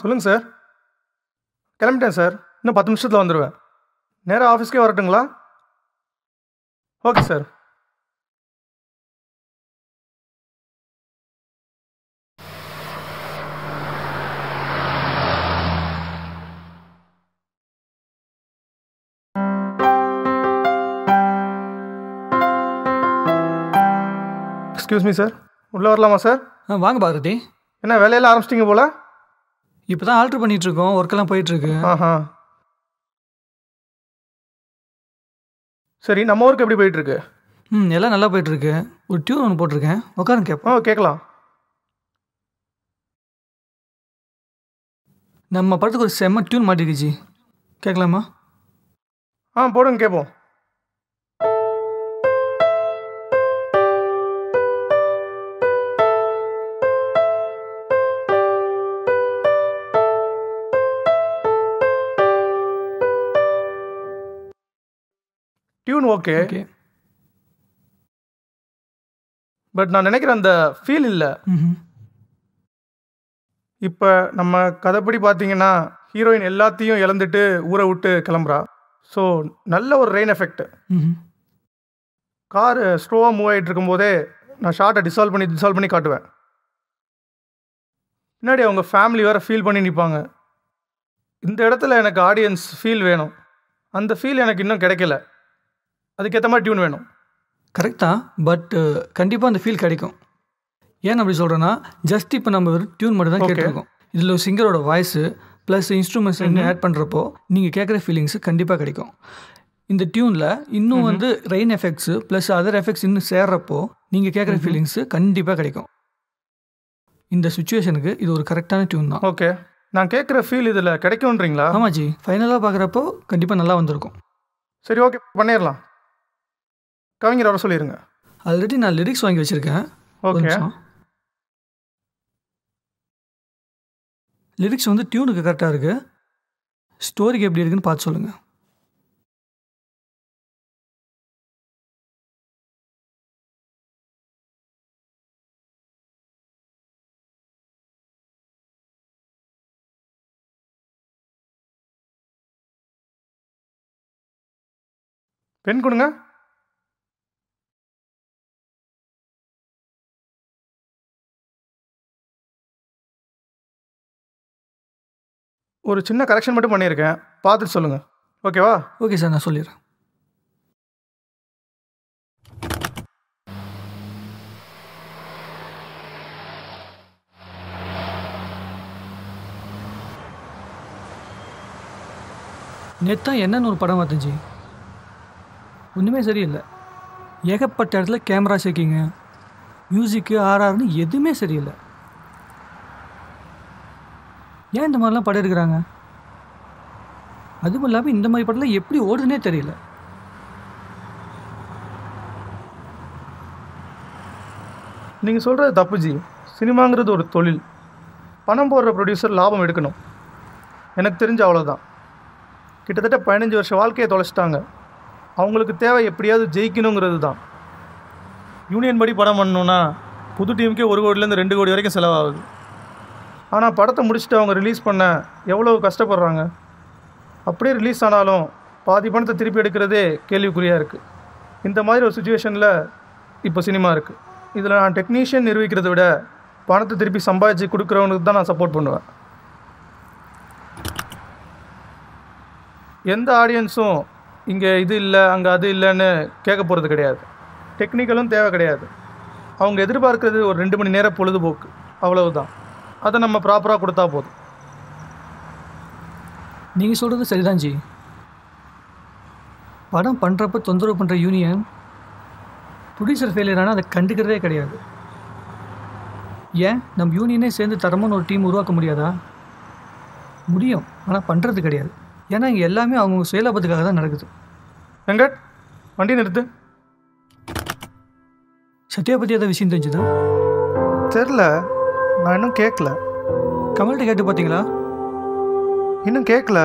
சொல்லுங்கள் சார். கிளம்பிட்டேன் சார். இன்னும் 10 நிமிஷத்தில் வந்துடுவேன். நேராக ஆஃபீஸ்க்கே வரட்டுங்களா? Okay sir. Excuse me sir, உள்ளே வரலாமா சார்? வாங்க பாரதி. என்ன வேலையெல்லாம் ஆரம்பிச்சிட்டிங்க போல? இப்போ தான் ஆல்ட்ரு பண்ணிகிட்ருக்கோம், ஒர்க்கெல்லாம் போயிட்டுருக்கு. சரி, நம்ம ஒர்க் எப்படி போயிட்டுருக்கு? எல்லாம் நல்லா போயிட்டுருக்கு. ஒரு டியூன் ஒன்று போட்டிருக்கேன், உட்காருங்க கேட்போம். கேட்கலாம். நம்ம படத்துக்கு ஒரு செம்ம டியூன் மாட்டிருச்சு, கேட்கலாமா? போடுங்க கேட்போம். Tune okay, okay. பட் நான் நினைக்கிற அந்த ஃபீல் இல்லை. ம். இப்போ நம்ம கதைப்படி பார்த்தீங்கன்னா ஹீரோயின் எல்லாத்தையும் இழந்துட்டு ஊரை விட்டு கிளம்புறா. ஸோ நல்ல ஒரு ரெயின் எஃபெக்ட். ம். கார் ஸ்லோவாக மூவ் ஆகிட்டு இருக்கும்போதே நான் ஷார்ட்டை டிசால்வ் பண்ணி காட்டுவேன். பின்னாடி அவங்க ஃபேமிலி வேறு ஃபீல் பண்ணி நிற்பாங்க. இந்த இடத்துல எனக்கு ஆடியன்ஸ் ஃபீல் வேணும். அந்த ஃபீல் எனக்கு இன்னும் கிடைக்கல. அதுக்கேற்ற மாதிரி டியூன் வேணும். கரெக்ட் தான். பட் கண்டிப்பாக அந்த ஃபீல் கிடைக்கும். ஏன் அப்படி சொல்கிறேன்னா, ஜஸ்ட் இப்போ நம்ம ஒரு டியூன் மட்டும் தான் Okay. கேட்டிருக்கோம். இதில் ஒரு சிங்கரோட வாய்ஸு ப்ளஸ் இன்ஸ்ட்ருமெண்ட்ஸ் இன்னும் ஆட் பண்ணுறப்போ நீங்கள் கேட்குற ஃபீலிங்ஸு கண்டிப்பாக கிடைக்கும். இந்த டியூனில் இன்னும் வந்து rain effects plus other effects இன்னும் சேர்றப்போ நீங்கள் கேட்குற ஃபீலிங்ஸு கண்டிப்பாக கிடைக்கும். இந்த சுச்சுவேஷனுக்கு இது ஒரு கரெக்டான டியூன் தான். ஓகே, நான் கேட்குற ஃபீல் இதில் கிடைக்கும்ன்றீங்களா? ஆமாஜி, ஃபைனலாக பார்க்குறப்போ கண்டிப்பாக நல்லா வந்திருக்கும். சரி, ஓகே, பண்ணிடலாம். கவிஞர் வர சொல்லிடுங்க. ஆல்ரெடி நான் லிரிக்ஸ் வாங்கி வச்சுருக்கேன். ஓகே, லிரிக்ஸ் வந்து டியூனுக்கு கரெக்டாக இருக்குது. ஸ்டோரிக்கு எப்படி இருக்குன்னு பார்த்து சொல்லுங்கள். பென் கொடுங்க. ஒரு சின்ன கரெக்ஷன் மட்டும் பண்ணியிருக்கேன், பார்த்துட்டு சொல்லுங்கள். ஓகேவா? ஓகே சார், நான் சொல்லிடுறேன். நேற்று தான் என்னன்னு ஒரு படம் பார்த்துச்சு, ஒன்றுமே சரியில்லை. ஏகப்பட்ட இடத்துல கேமரா ஷேக்கிங்க, மியூசிக்கு ஆர்ஆர்னு எதுவுமே சரியில்லை. ஏன் இந்த மாதிரிலாம் படம் எடுக்கிறாங்க? அதுவும் இல்லாமல் இந்த மாதிரி படத்தில் எப்படி ஓடுதுன்னே தெரியல. நீங்கள் சொல்கிறது தப்பு ஜி. சினிமாங்கிறது ஒரு தொழில். பணம் போடுற ப்ரொடியூசர் லாபம் எடுக்கணும். எனக்கு தெரிஞ்ச அவ்வளோதான். கிட்டத்தட்ட 15 வருஷ வாழ்க்கையை தொலைச்சிட்டாங்க. அவங்களுக்கு தேவை எப்படியாவது ஜெயிக்கணுங்கிறது தான். யூனியன் படி படம் பண்ணணுன்னா புது டீமுக்கே 1 கோடியிலேருந்து 2 கோடி வரைக்கும் செலவாகுது. ஆனால் படத்தை முடிச்சுட்டு அவங்க ரிலீஸ் பண்ண எவ்வளோ கஷ்டப்படுறாங்க. அப்படியே ரிலீஸ் ஆனாலும் பாதி பணத்தை திருப்பி எடுக்கிறதே கேள்விக்குறியாக இருக்குது. இந்த மாதிரி ஒரு சுச்சுவேஷனில் இப்போ சினிமா இருக்குது. இதில் நான் டெக்னீஷியன் நிரூபிக்கிறத விட பணத்தை திருப்பி சம்பாதிச்சு கொடுக்குறவனுக்கு தான் நான் சப்போர்ட் பண்ணுவேன். எந்த ஆடியன்ஸும் இங்கே இது இல்லை அங்கே அது இல்லைன்னு கேட்க போகிறது கிடையாது. டெக்னிக்கலும் தேவை கிடையாது. அவங்க எதிர்பார்க்கறது ஒரு 2 மணி நேரம் பொழுதுபோக்கு, அவ்வளவுதான். அதை நம்ம ப்ராப்பராக கொடுத்தா போதும். நீங்கள் சொல்கிறது சரிதான் ஜி. படம் பண்ணுறப்ப தொந்தரவு பண்ணுற யூனியன் ப்ரொடியூசர் ஃபெயிலியர் ஆனால் அதை கண்டுக்கிறதே கிடையாது. ஏன் நம்ம யூனியனே சேர்ந்து தரமான ஒரு டீம் உருவாக்க முடியாதா? முடியும், ஆனால் பண்ணுறது கிடையாது. ஏன்னா இங்கே எல்லாமே அவங்க சுயலாபத்துக்காக தான் நடக்குது. வெங்கட், வண்டி நிறுத்து. சத்யா பற்றி ஏதாவது விஷயம் தெரிஞ்சுதா? தெரில, நான் இன்னும் கேட்கல. கமல்கிட்ட கேட்டு பார்த்தீங்களா? இன்னும் கேட்கல.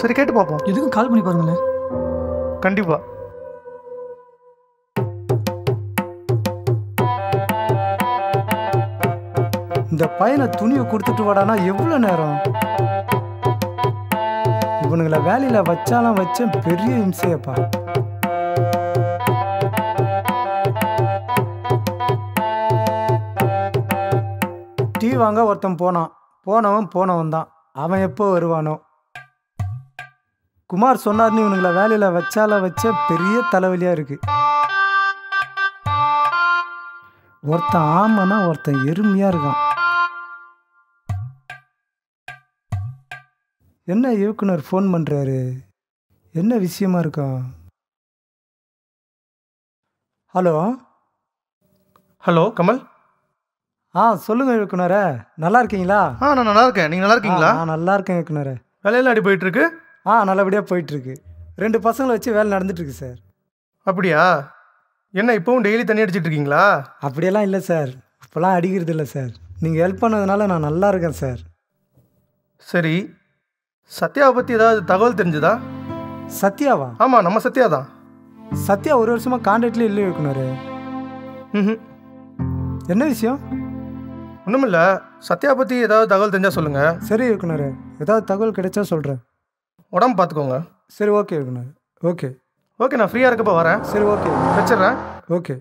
சரி, கேட்டு பார்ப்போம். எதுக்கும் கால் பண்ணி பாருங்களேன். கண்டிப்பாக. இந்த பையனை துணியை கொடுத்துட்டு வாடானா எவ்வளோ நேரம்? இவனுங்களை வேலையில் வச்சாலும் வச்சேன், பெரிய இம்சையப்பா. டீ வாங்க ஒருத்தன் போனவன் தான். அவன் எப்போ வருவானோ? குமார் சொன்னார்னு இவனுங்களை வேலையில் வச்சாலும் வச்ச பெரிய தலைவலியாக இருக்கு. ஒருத்தன் ஆமானா ஒருத்தன் எருமையாக இருக்கான். என்ன இயக்குனர் ஃபோன் பண்ணுறாரு? என்ன விஷயமா இருக்கா? Hello hello Kamal. சொல்லுங்கள் இயக்குனரே, நல்லா இருக்கீங்களா? நான் நல்லா இருக்கேன். நீங்கள் நல்லா இருக்கீங்களா? நான் நல்லா இருக்கேன் இயக்குனரே. வேலையெல்லாம் அடி போயிட்டுருக்கு? நல்லபடியாக போயிட்டுருக்கு. 2 பசங்களை வச்சு வேலை நடந்துட்டுருக்கு சார். அப்படியா? என்ன இப்போவும் டெய்லி தண்ணி அடிச்சிட்டு இருக்கீங்களா? அப்படியெல்லாம் இல்லை சார், இப்போலாம் அடிக்கிறது இல்லை சார். நீங்கள் ஹெல்ப் பண்ணதுனால நான் நல்லா இருக்கேன் சார். சரி, சத்யாவை பற்றி ஏதாவது தகவல் தெரிஞ்சுதா? சத்யாவா? ஆமாம், நம்ம சத்யா தான். சத்யா ஒரு வருஷமாக கான்டாக்ட்லேயே இல்லை இயக்குனர். ம். என்ன விஷயம்? ஒன்றுமில்ல, சத்யா பற்றி ஏதாவது தகவல் தெரிஞ்சால் சொல்லுங்கள். சரி இயக்குனர், ஏதாவது தகவல் கிடைச்சா சொல்கிறேன். உடம்பு பார்த்துக்கோங்க. சரி ஓகே இயக்குனர். ஓகே ஓகே, நான் ஃப்ரீயாக இருக்கப்போ வரேன். சரி ஓகே வச்சிடுறேன். ஓகே.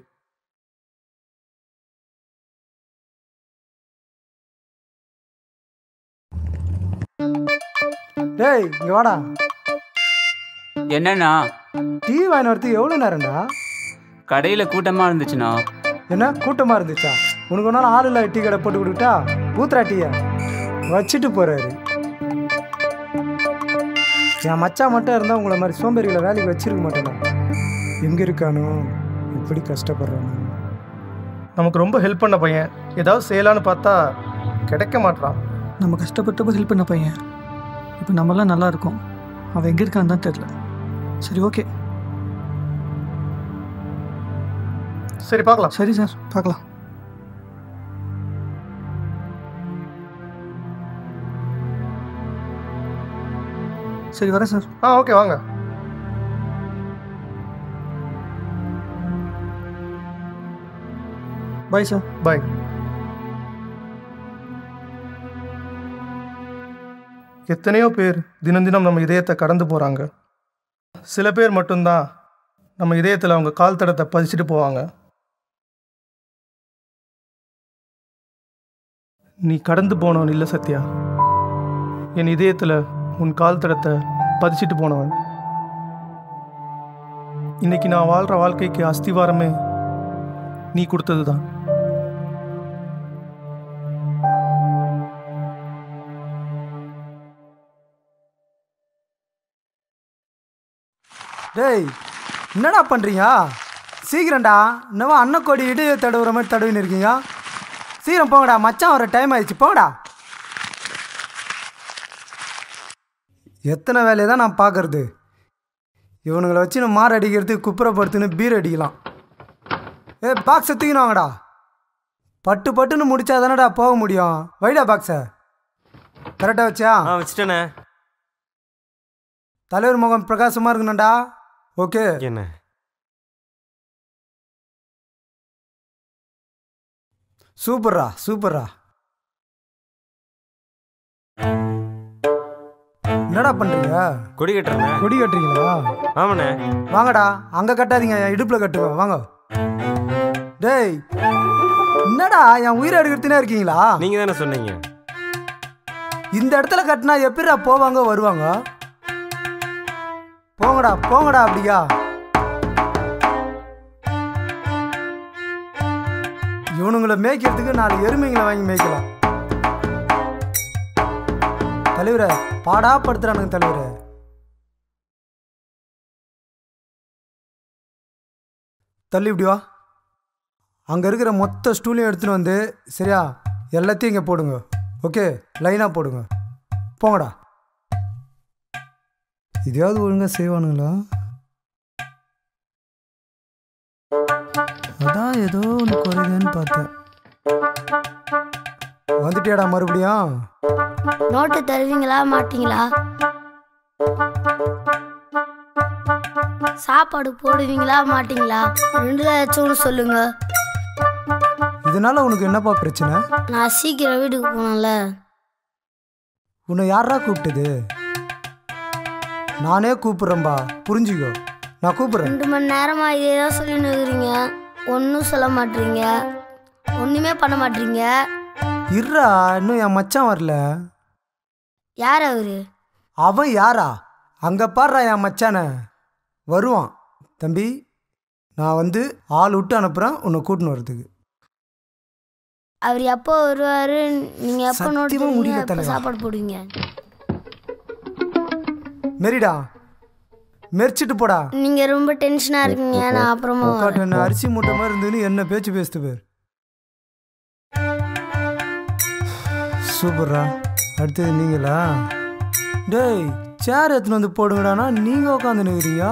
டேய் இங்கே வாடா. என்னண்ணா? டீ வாங்கி வரதுக்கு எவ்வளோ நேரம்டா? கடையில் கூட்டமாக இருந்துச்சுண்ணா. என்ன கூட்டமாக இருந்துச்சா? உனக்கு ஒரு நாள் ஆள் இல்லை டீ கடை போட்டு கொடுத்துட்டா பூத்ரா டீயை வச்சுட்டு போகிறாரு. என் மச்சான் மட்டும் இருந்தால் உங்களை மாதிரி சோம்பேறிகளை வேலைக்கு வச்சிருக்க மாட்டேன்டா. எங்கே இருக்கானோ, எப்படி கஷ்டப்படுறானோ. நமக்கு ரொம்ப ஹெல்ப் பண்ண பையன் ஏதாவது செய்யலான்னு பார்த்தா கிடைக்க மாட்டான். நம்ம கஷ்டப்பட்டப்போ ஹெல்ப் பண்ண பையன் இப்போ நம்மளாம் நல்லா இருக்கோம். அவன் எங்கே இருக்கான்னு தான் தெரில. சரி ஓகே. சரி பார்க்கலாம். சரி சார், பார்க்கலாம். சரி வரேன் சார். ஓகே வாங்க. Bye sir. பாய். எத்தனையோ பேர் தினம் தினம் நம்ம இதயத்தை கடந்து போகிறாங்க. சில பேர் மட்டும்தான் நம்ம இதயத்தில் அவங்க கால் தடத்தை பதிச்சுட்டு போவாங்க. நீ கடந்து போனவன் இல்லை சத்யா, என் இதயத்தில் உன் கால் தடத்தை பதிச்சுட்டு போனவன். இன்னைக்கு நான் வாழ்கிற வாழ்க்கைக்கு அஸ்திவாரமே நீ கொடுத்தது தான். டேய் என்னடா பண்ணுறீங்க? சீக்கிரம்டா. இன்னும் அன்னக்கோடி இடையே தடவுற மாதிரி தடவின்னு இருக்கீங்க. சீக்கிரம் போங்கடா, மச்சான் வர டைம் ஆயிடுச்சு. போங்கடா. எத்தனை வேலையை தான் நான் பார்க்கறது? இவனுங்களை வச்சு நான் மாறு அடிக்கிறதுக்கு குப்புறப்படுத்துன்னு பீர் அடிக்கலாம். பாக்ஸை தூக்கின்னு வாங்கடா. பட்டு பட்டுன்னு முடிச்சா தானடா போக முடியும். வைடா பாக்ஸை. கரெக்டாக வச்சா? வச்சுட்டேண்ணே. தலைவர் முகம் பிரகாசமாக இருக்கணும்டா. ஓகே. என்ன சூப்பர்ரா சூப்பர்ரா. என்னடா பண்ணுறீங்க? கொடி கட்டுறேண்ணே. கொடி கட்டுறீங்களா? ஆமாண்ணே. வாங்கடா. அங்கே கட்டாதீங்க, என் இடுப்பில் கட்டுங்க. வாங்க. டேய் என்னடா என் உயிரை எடுக்கிறதுனே இருக்கீங்களா? நீங்கள் தானே சொன்னீங்க. இந்த இடத்துல கட்டினா எப்படிடா போவாங்க வருவாங்க? போங்கடா போங்கடா. அப்படியா? இவனுங்களை மேய்க்கிறதுக்கு 4 எருமைங்களை வாங்கி மேய்க்கலாம். தலைவரை பாடா படுத்துறானுங்க தலைவரை. தள்ளி இப்படி வா. அங்கே இருக்கிற மொத்த ஸ்டூலையும் எடுத்துன்னு வந்து சரியா எல்லாத்தையும் இங்கே போடுங்க. ஓகே, லைனாக போடுங்க. போங்கடா. இதையாவது ஒழுங்காக செய்வானுங்களா? அதான் ஏதோ ஒன்று குறையுதுன்னு பார்த்தேன். வந்துட்டியாடா மறுபடியும்? நோட்டு தருவீங்களா மாட்டீங்களா? சாப்பாடு போடுவீங்களா மாட்டீங்களா? 2ல ஏதாச்சும் ஒன்று சொல்லுங்க. இதனால உனக்கு என்னப்பா பிரச்சனை? நான் சீக்கிரம் வீட்டுக்கு போனேன்ல. உன்னை யாரா கூப்பிட்டது? நானே கூப்பிட்றேன்பா, புரிஞ்சுக்கோ. நான் கூப்பிட்றேன். 2 மணி நேரமாக இதே தான் சொல்லின்னு இருக்கிறீங்க. ஒன்றும் சொல்ல மாட்டீங்க, ஒன்றுமே பண்ண மாட்டீங்க. இருடா, இன்னும் என் மச்சான் வரல. யார் அவரு? அவன் யாரா? அங்கே பாடுறா என் மச்சானை. வருவான் தம்பி. நான் வந்து ஆள் விட்டு அனுப்புகிறேன் உன்னை கூட்டின்னு வரதுக்கு. அவர் எப்போ வருவார்? நீங்கள் எப்போ நோட்டு சத்தியமா முடியல எப்போ தலைவா. சாப்பாடு போடுவீங்க? மெரிடா, மெரிச்சிட்டு போடா. நீங்கள் ரொம்ப டென்ஷனாக இருக்கீங்க. நான் அப்புறமா வரேன். என்ன அரிசி மூட்டை மாதிரி இருந்துன்னு என்ன பேச்சு பேசுது பேர். சூப்பர்ரா. அடுத்தது நீங்களா? டேய் சேர் எடுத்துன்னு வந்து போடுங்கடானா நீங்கள் உட்காந்து நிற்கிறீங்க.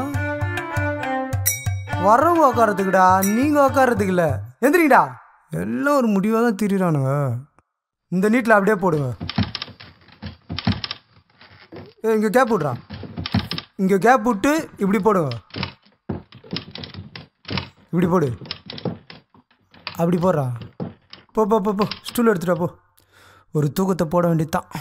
வரவங்க உட்காரத்துக்குடா, நீங்கள் உட்காரத்துக்கு இல்லை. எந்திரிங்கடா. எல்லாம் ஒரு முடிவாக தான் திரிறானுங்க. இந்த நீட்டில் அப்படியே போடுங்க. இங்கே கேப் விட்றா. இங்கே கேப் விட்டு இப்படி போடுங்க. இப்படி போடு. அப்படி போடுறா. போ போ போ போ ஸ்டூல் எடுத்துட்டா போ. ஒரு தூக்கத்தை போட வேண்டியதுதான்.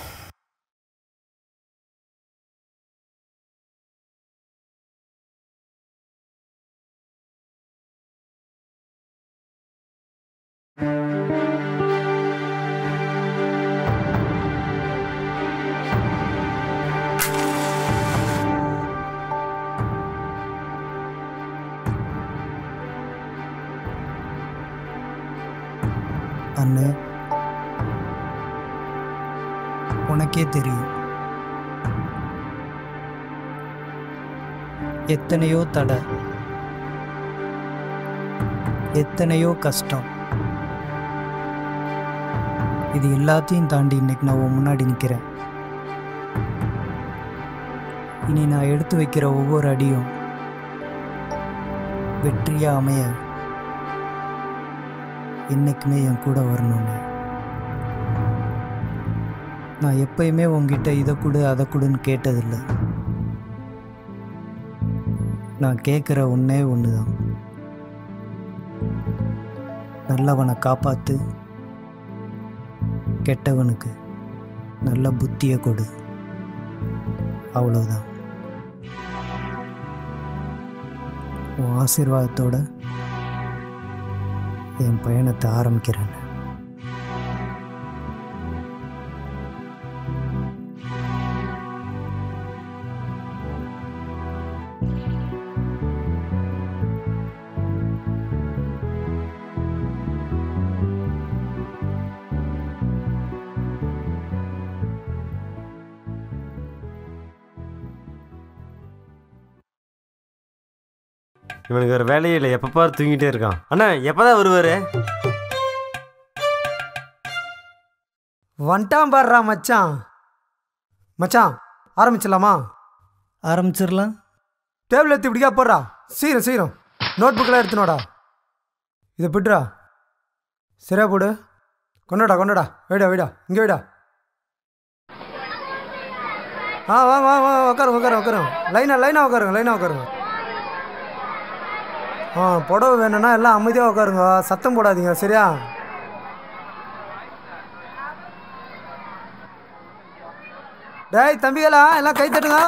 அண்ணே, உனக்கே தெரியும் எத்தனையோ தடை, எத்தனையோ கஷ்டம். இது எல்லாத்தையும் தாண்டி இன்னைக்கு நான் உன் முன்னாடி நிற்கிறேன். இனி நான் எடுத்து வைக்கிற ஒவ்வொரு அடியும் வெற்றியாக அமைய என்றைக்குமே என் கூட வரணும்னு. நான் எப்பயுமே உங்ககிட்ட இதை கொடு அதை கொடுன்னு கேட்டதில்லை. நான் கேட்குற ஒன்றே ஒன்று தான், நல்லவனை காப்பாற்று, கெட்டவனுக்கு நல்ல புத்தியை கொடு. அவ்வளோதான். உன் ஆசீர்வாதத்தோட என் பயணத்தை ஆரம்பிக்கிறேன். இவனுக்கு ஒரு வேலையே இல்லை, எப்போ பாரு தூங்கிட்டே இருக்கான். அண்ணா எப்போதான் வருவார்? வந்துட்டான் பாடுறா மச்சான். மச்சான் ஆரம்பிச்சிடலாமா? ஆரம்பிச்சிடலாம். டேபிள் எடுத்து இப்படிக்கா போடுறா. சீரம் சீரம் நோட் புக்கெலாம் எடுத்துனோடா. இதை பிட்டுறா. சரியா போடு. கொண்டாடா கொண்டாடா. வைடா வைடா. இங்கே வைடா. வாங்க வாங்க வாங்க உட்காருங்க உட்காருங்க உட்காருங்க. லைனாக உட்காருங்க லைனாக உட்காருங்க. புடவை வேணும்னா எல்லாம் அமைதியாக உட்காருங்க, சத்தம் போடாதீங்க சரியா? டேய் தம்பிகளா எல்லாம் கை தட்டுங்க.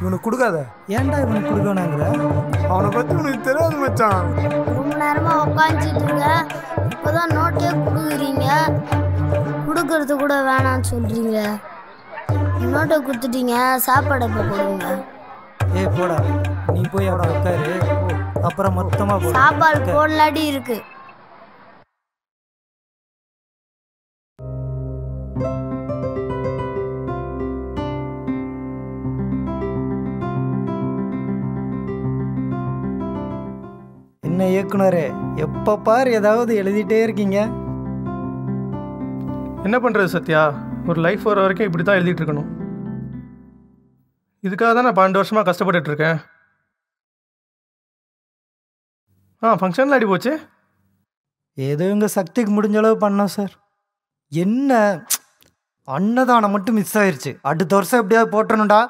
இவனுக்கு கொடுக்காத. ஏன்டா இவனுக்கு கொடுக்கணுங்கிற? அவனை பற்றி உனக்கு தெரியாது மச்சான். ரொம்ப நேரமாக உட்காந்துட்டு இருக்க, இப்போதான் நோட்டே கொடுக்குறீங்க. கொடுக்கறது கூட வேணான்னு சொல்கிறீங்க. நோட்டை கொடுத்துட்டீங்க, சாப்பாடு எப்போ போடுவீங்க? போடா நீ போய் அவட உட்காரு, அப்புறம் மொத்தமாக போ. சாப்பாடு போடலாடி இருக்கு. என்ன இயக்குனரே, எப்போ பார் ஏதாவது எழுதிட்டே இருக்கீங்க. என்ன பண்ணுறது சத்யா, ஒரு லைஃப் வர வரைக்கும் இப்படி தான் எழுதிட்டு இருக்கணும். இதுக்காக தான் நான் 12 வருஷமாக கஷ்டப்பட்டுட்ருக்கேன். ஃபங்க்ஷனில் அடி போச்சு. ஏதோ எங்கள் சக்திக்கு முடிஞ்ச அளவு பண்ணோம் சார். என்ன அன்னதானம் மட்டும் மிஸ் ஆயிடுச்சு. அடுத்த வருஷம் எப்படியாவது போட்டணும்டா.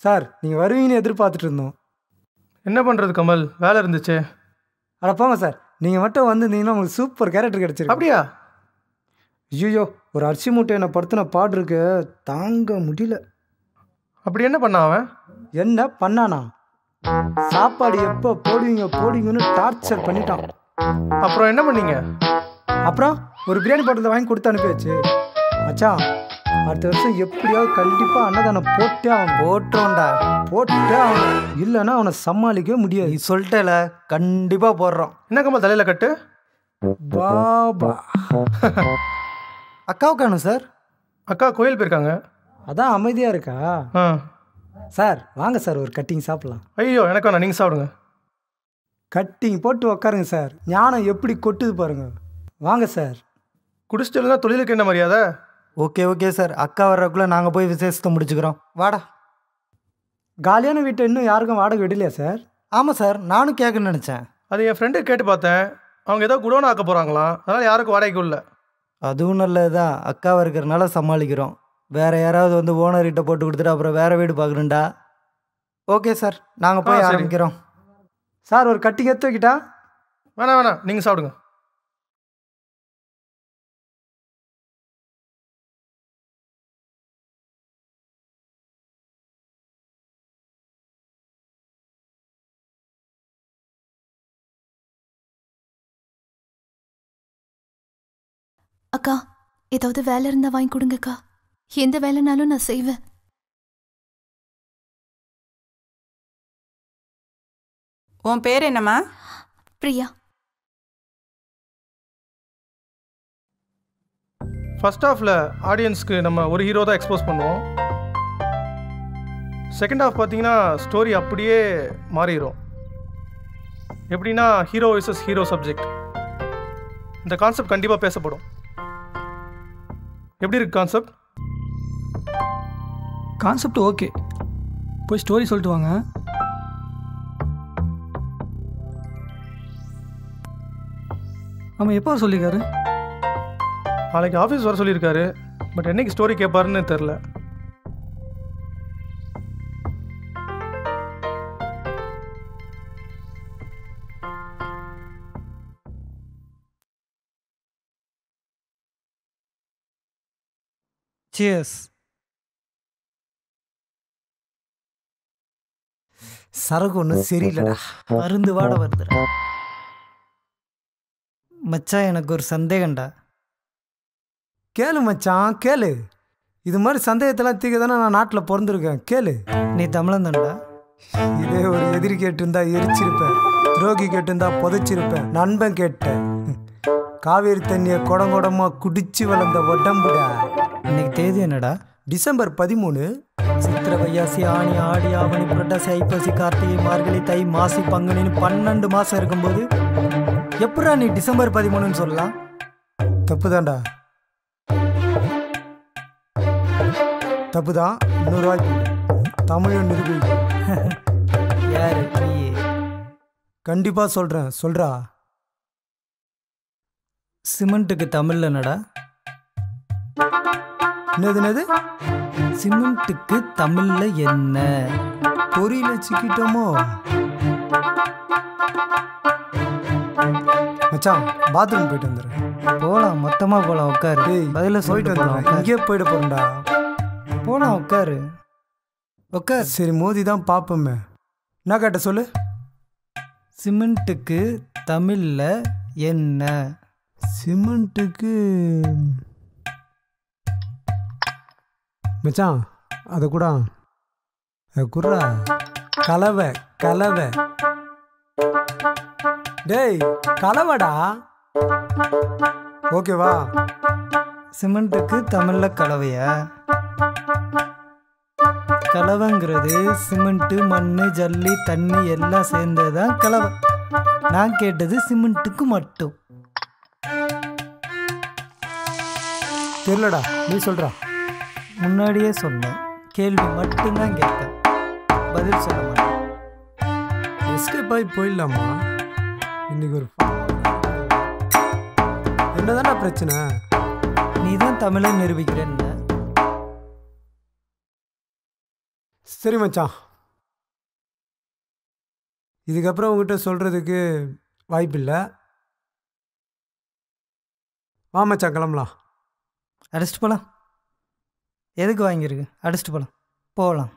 சார் நீங்கள் வருவீங்கன்னு எதிர்பார்த்துட்டு இருந்தோம். என்ன பண்ணுறது கமல், வேலை இருந்துச்சு. அட போங்க சார், நீங்கள் மட்டும் வந்திருந்தீங்கன்னா உங்களுக்கு சூப்பர் கேரக்டர் கிடச்சிருக்கு. அப்படியா? ஐயோ, ஒரு அரிசி மூட்டை என்னை படுத்தின பாடு இருக்கு, தாங்க முடியல. அப்படி என்ன பண்ணான் அவன்? என்ன பண்ணானா? சாப்பாடு எப்போ போடுவீங்கன்னு டார்ச்சர் பண்ணிட்டான். அப்புறம் என்ன பண்ணீங்க? அப்புறம் ஒரு பிரியாணி பாட்டில் வாங்கி கொடுத்து அனுப்பியாச்சு. மச்சான், அடுத்த வருஷம் எப்படியாவது கண்டிப்பாக அன்னதானம் போட்டே அவன் போட்டே அவன் இல்லைன்னா அவனை சமாளிக்கவே முடியாது. நீ சொல்லிட்டல, கண்டிப்பாக போடுறோம். என்ன கமல் தலையில் கட்டு? பாபா அக்காவுக்கானு சார். அக்கா கோயில் போயிருக்காங்க. அதான் அமைதியாக இருக்கா? சார் வாங்க சார், ஒரு கட்டிங் சாப்பிட்லாம். ஐயோ எனக்கு வேணாம், நீங்கள் சாப்பிடுங்க. கட்டிங் போட்டு உக்காருங்க சார். ஞானம் எப்படி கொட்டுது பாருங்க. வாங்க சார். குடிச்சிட்டு இருந்தால் தொழிலுக்கு என்ன மரியாதை? ஓகே சார், அக்கா வர்றதுக்குள்ளே நாங்கள் போய் விசேஷத்தை முடிச்சுக்கிறோம். வாடா. காலியான வீட்டை இன்னும் யாருக்கும் வாடகை விடலையா சார்? ஆமாம் சார், நானும் கேட்கணும்னு நினச்சேன். அது என் ஃப்ரெண்டு கேட்டு பார்த்தேன். அவங்க ஏதோ குடோன் ஆக்க போகிறாங்களாம். அதனால் யாருக்கும் வாடகைக்கு இல்லை. அதுவும் நல்லதுதான். அக்காவை இருக்கிறனால சமாளிக்கிறோம். வேற யாராவது வந்து ஓனர்கிட்ட போட்டு கொடுத்துட்டு அப்புறம் வேற வீடு பார்க்கணுண்டா. ஓகே சார், நாங்கள் போய் சரி. ஆரம்பிக்கிறோம். சார் ஒரு கட்டிங் எடுத்து வைக்கிட்டா? வேணாம் நீங்கள் சாப்பிடுங்க. அக்கா, ஏதாவது வேலை இருந்தா வாங்கி கொடுங்கக்கா. எந்த வேலைனாலும் நான் செய்வேன். உன் பேர் என்னம்மா? பிரியா. ஃபர்ஸ்ட் ஹாஃபில் ஆடியன்ஸ்க்கு நம்ம ஒரு ஹீரோ தான் எக்ஸ்போஸ் பண்ணுவோம். செகண்ட் ஹாஃப் பார்த்தீங்கன்னா ஸ்டோரி அப்படியே மாறிடும். எப்படின்னா ஹீரோ விசஸ் ஹீரோ சப்ஜெக்ட். இந்த கான்செப்ட் கண்டிப்பாக பேசப்படும். எப்படி இருக்கு கான்செப்ட்? Concept okay. போய் ஸ்டோரி சொல்லிட்டு வாங்க. ஆமாம், எப்போ சொல்லியிருக்காரு? நாளைக்கு ஆஃபீஸ் வர சொல்லியிருக்காரு. பட் என்னைக்கு ஸ்டோரி கேட்பாருன்னு தெரில. சியர்ஸ். சரக்கு ஒன்றும் சரியில்லடா. மருந்து வாட வருதுடா. மச்சான், எனக்கு ஒரு சந்தேகம்டா. கேளு மச்சான், கேளு. இது மாதிரி சந்தேகத்தெல்லாம் தீக்க தானே நான் நாட்டில் பிறந்திருக்கேன். கேளு. நீ தமிழன் தான்டா? இதே ஒரு எதிரி கேட்டிருந்தா எரிச்சிருப்பேன். துரோகி கேட்டிருந்தா புதைச்சிருப்பேன். நண்பன் கேட்டேன். காவேரி தண்ணியை குடங்குடமாக குடிச்சு வளர்ந்த உடம்புடா. இன்னைக்கு தேதி என்னடா? டிசம்பர் 13. சித்திரை, வைகாசி, ஆனி, ஆடி, ஆவணி, புரட்டாசி, ஐப்பசி, கார்த்திகை, மார்கழி, தை, மாசி, பங்குனின்னு 12 மாதம் இருக்கும்போது எப்படா நீ டிசம்பர் 13ன்னு சொல்லலாம்? தப்புதான்டா, தப்புதான். இன்னொரு வாய்ப்பு. தமிழ் நிரூபி. யாரு நீ? கண்டிப்பாக சொல்கிறேன், சொல்கிறா. சிமெண்ட்டுக்கு தமிழ்ல என்னடா? என்னது? சிமெண்ட்டுக்கு தமிழ்ல என்ன? பொரியல சிக்கிட்டோமோ மச்சான். பாத்ரூம் போயிட்டு வந்துடுறேன். போலாம், மொத்தமா போலாம். உட்காரு. பதில போயிட்டு சொல்லிட்டு போலாம். வந்துடுறேன். இங்கே போயிட்டு போகிறேன்டா. போலாம், உட்காரு. உட்கார். சரி, மோதி தான் பார்ப்போமே. என்ன கேட்ட சொல்லு. சிமெண்ட்டுக்கு தமிழ்ல என்ன? சிமெண்ட்டுக்கு மச்சான் அதை கூட குர்ரா. கலவை. கலவை. டேய், கலவைடா. ஓகேவா? சிமெண்ட்டுக்கு தமிழ்ல கலவையா? கலவைங்கிறது சிமெண்ட்டு, மண், ஜல்லி, தண்ணி எல்லாம் சேர்ந்ததுதான் கலவை. நான் கேட்டது சிமெண்ட்டுக்கு மட்டும். தெரியலடா, நீ சொல்றா. முன்னாடியே சொன்னேன், கேள்வி மட்டும்தான் கேட்பேன், பதில் சொல்ல மாட்டேன். எஸ்கேப் ஆகி போயிடலாமா? இன்னைக்கு ஒரு என்னதான்டா பிரச்சனை? நீ தான் தமிழை நிரூபிக்கிறேன்னு. சரி மச்சான், இதுக்கப்புறம் உங்ககிட்ட சொல்கிறதுக்கு வாய்ப்பில்லை. வா மச்சான், கிளம்பலாம். அடிச்சிட்டு போகலாம். எதுக்கு வாங்கியிருக்கு? அடிச்சிட்டு போகலாம். போகலாம்.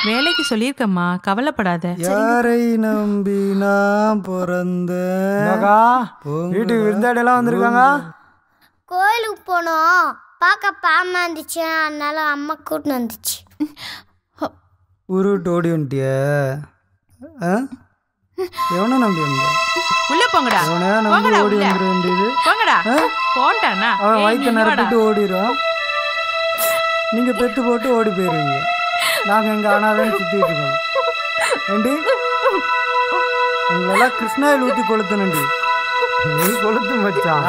வேலைக்கு சொல்லியிருக்கம்மா, கவலைப்படாத. யாரை நம்பி நான் பிறந்தேன். வீட்டுக்கு விருந்தாடியெல்லாம் வந்திருக்காங்க. கோயிலுக்கு போனோம், பார்க்க பாம்பா இருந்துச்சு, அதனால அம்மா கூட்டின்னு வந்துச்சு. உருட்டு ஓடி வந்துட்டிய? எவனை நம்பி வந்த? உள்ள போங்கடா. எவனையா நம்பி ஓடி வந்துட வேண்டியது? போங்கடா. போண்டானா அவன் வயிற்று நிரப்பிட்டு ஓடிடும். நீங்கள் பெத்து போட்டு ஓடி போயிடுவீங்க. நாங்கள் இங்கே அனாதான் சுற்றிட்டு இருக்கோம். ஏண்டி, உங்களெல்லாம் கிருஷ்ணாயில் ஊற்றி கொளுத்தணுண்டி. நீ கொளுத்து மச்சான்.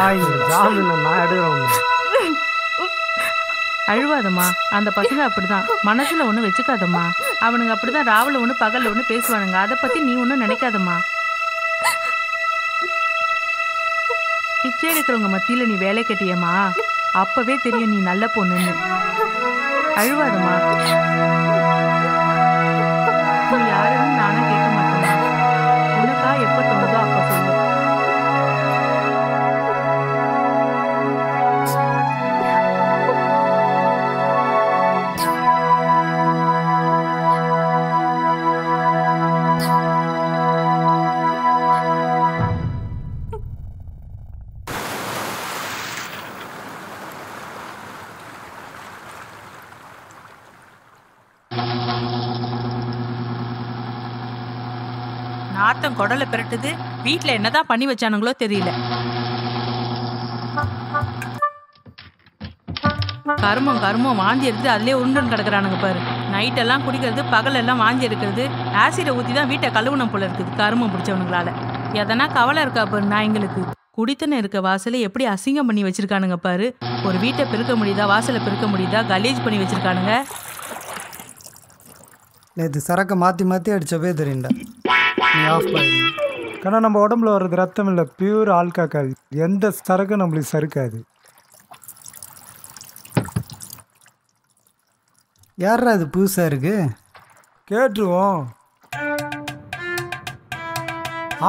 ஜாமீன் நான் எடுக்கிறேன். அழுவாதம்மா, அந்த பசங்க அப்படிதான், மனசுல ஒண்ணு வச்சுக்காதம்மா. அவனுங்க அப்படிதான், ராவுல ஒண்ணு பகல்ல ஒண்ணு பேசுவானுங்க. அதை பத்தி நீ ஒன்றும் நினைக்காதம்மா. பிச்சை எடுக்கிறவங்க மத்தியில நீ வேலை கட்டியம்மா, அப்பவே தெரியும் நீ நல்ல பொண்ணுன்னு. அழுவாதம்மா. நீ யாருன்னு நானும் கேட்க மாட்டேம்மா. உனக்கா எப்ப தோணுதோ அப்ப சொல்லு. நாத்தம் குடலை பிரட்டுது. வீட்டுல என்னதான் பண்ணி வச்சானுங்களோ தெரியல. கருமம் வாந்தி எடுத்து அதுலயே உருண்டுன்னு கிடக்குறானுங்க பாரு. நைட்டெல்லாம் குடிக்கிறது, பகலெல்லாம் வாந்தி எடுக்கிறது. ஆசிடை ஊற்றி தான் வீட்டை கழுவுனம் போல இருக்குது கருமம் பிடிச்சவனுங்களால. எதனா கவலை இருக்கா பாரு நாய்ங்களுக்கு. குடித்தன இருக்க வாசலை எப்படி அசிங்கம் பண்ணி வச்சிருக்கானுங்க பாரு. ஒரு வீட்டை பெருக்க முடியுதா, வாசலை பெருக்க முடியுதா, கலீஜ் பண்ணி வச்சிருக்கானுங்க. நேற்று சரக்கை மாற்றி மாற்றி அடித்தவே தெரியுண்டா. நீ ஆஃப் பண்ணி ஏன்னா நம்ம உடம்புல வர்றது ரத்தம் இல்லை, பியூர் ஆல்கஹால். எந்த சரக்கும் நம்மளுக்கு சறுக்காது. யாரா அது புதுசாக இருக்கு? கேட்டுருவோம்.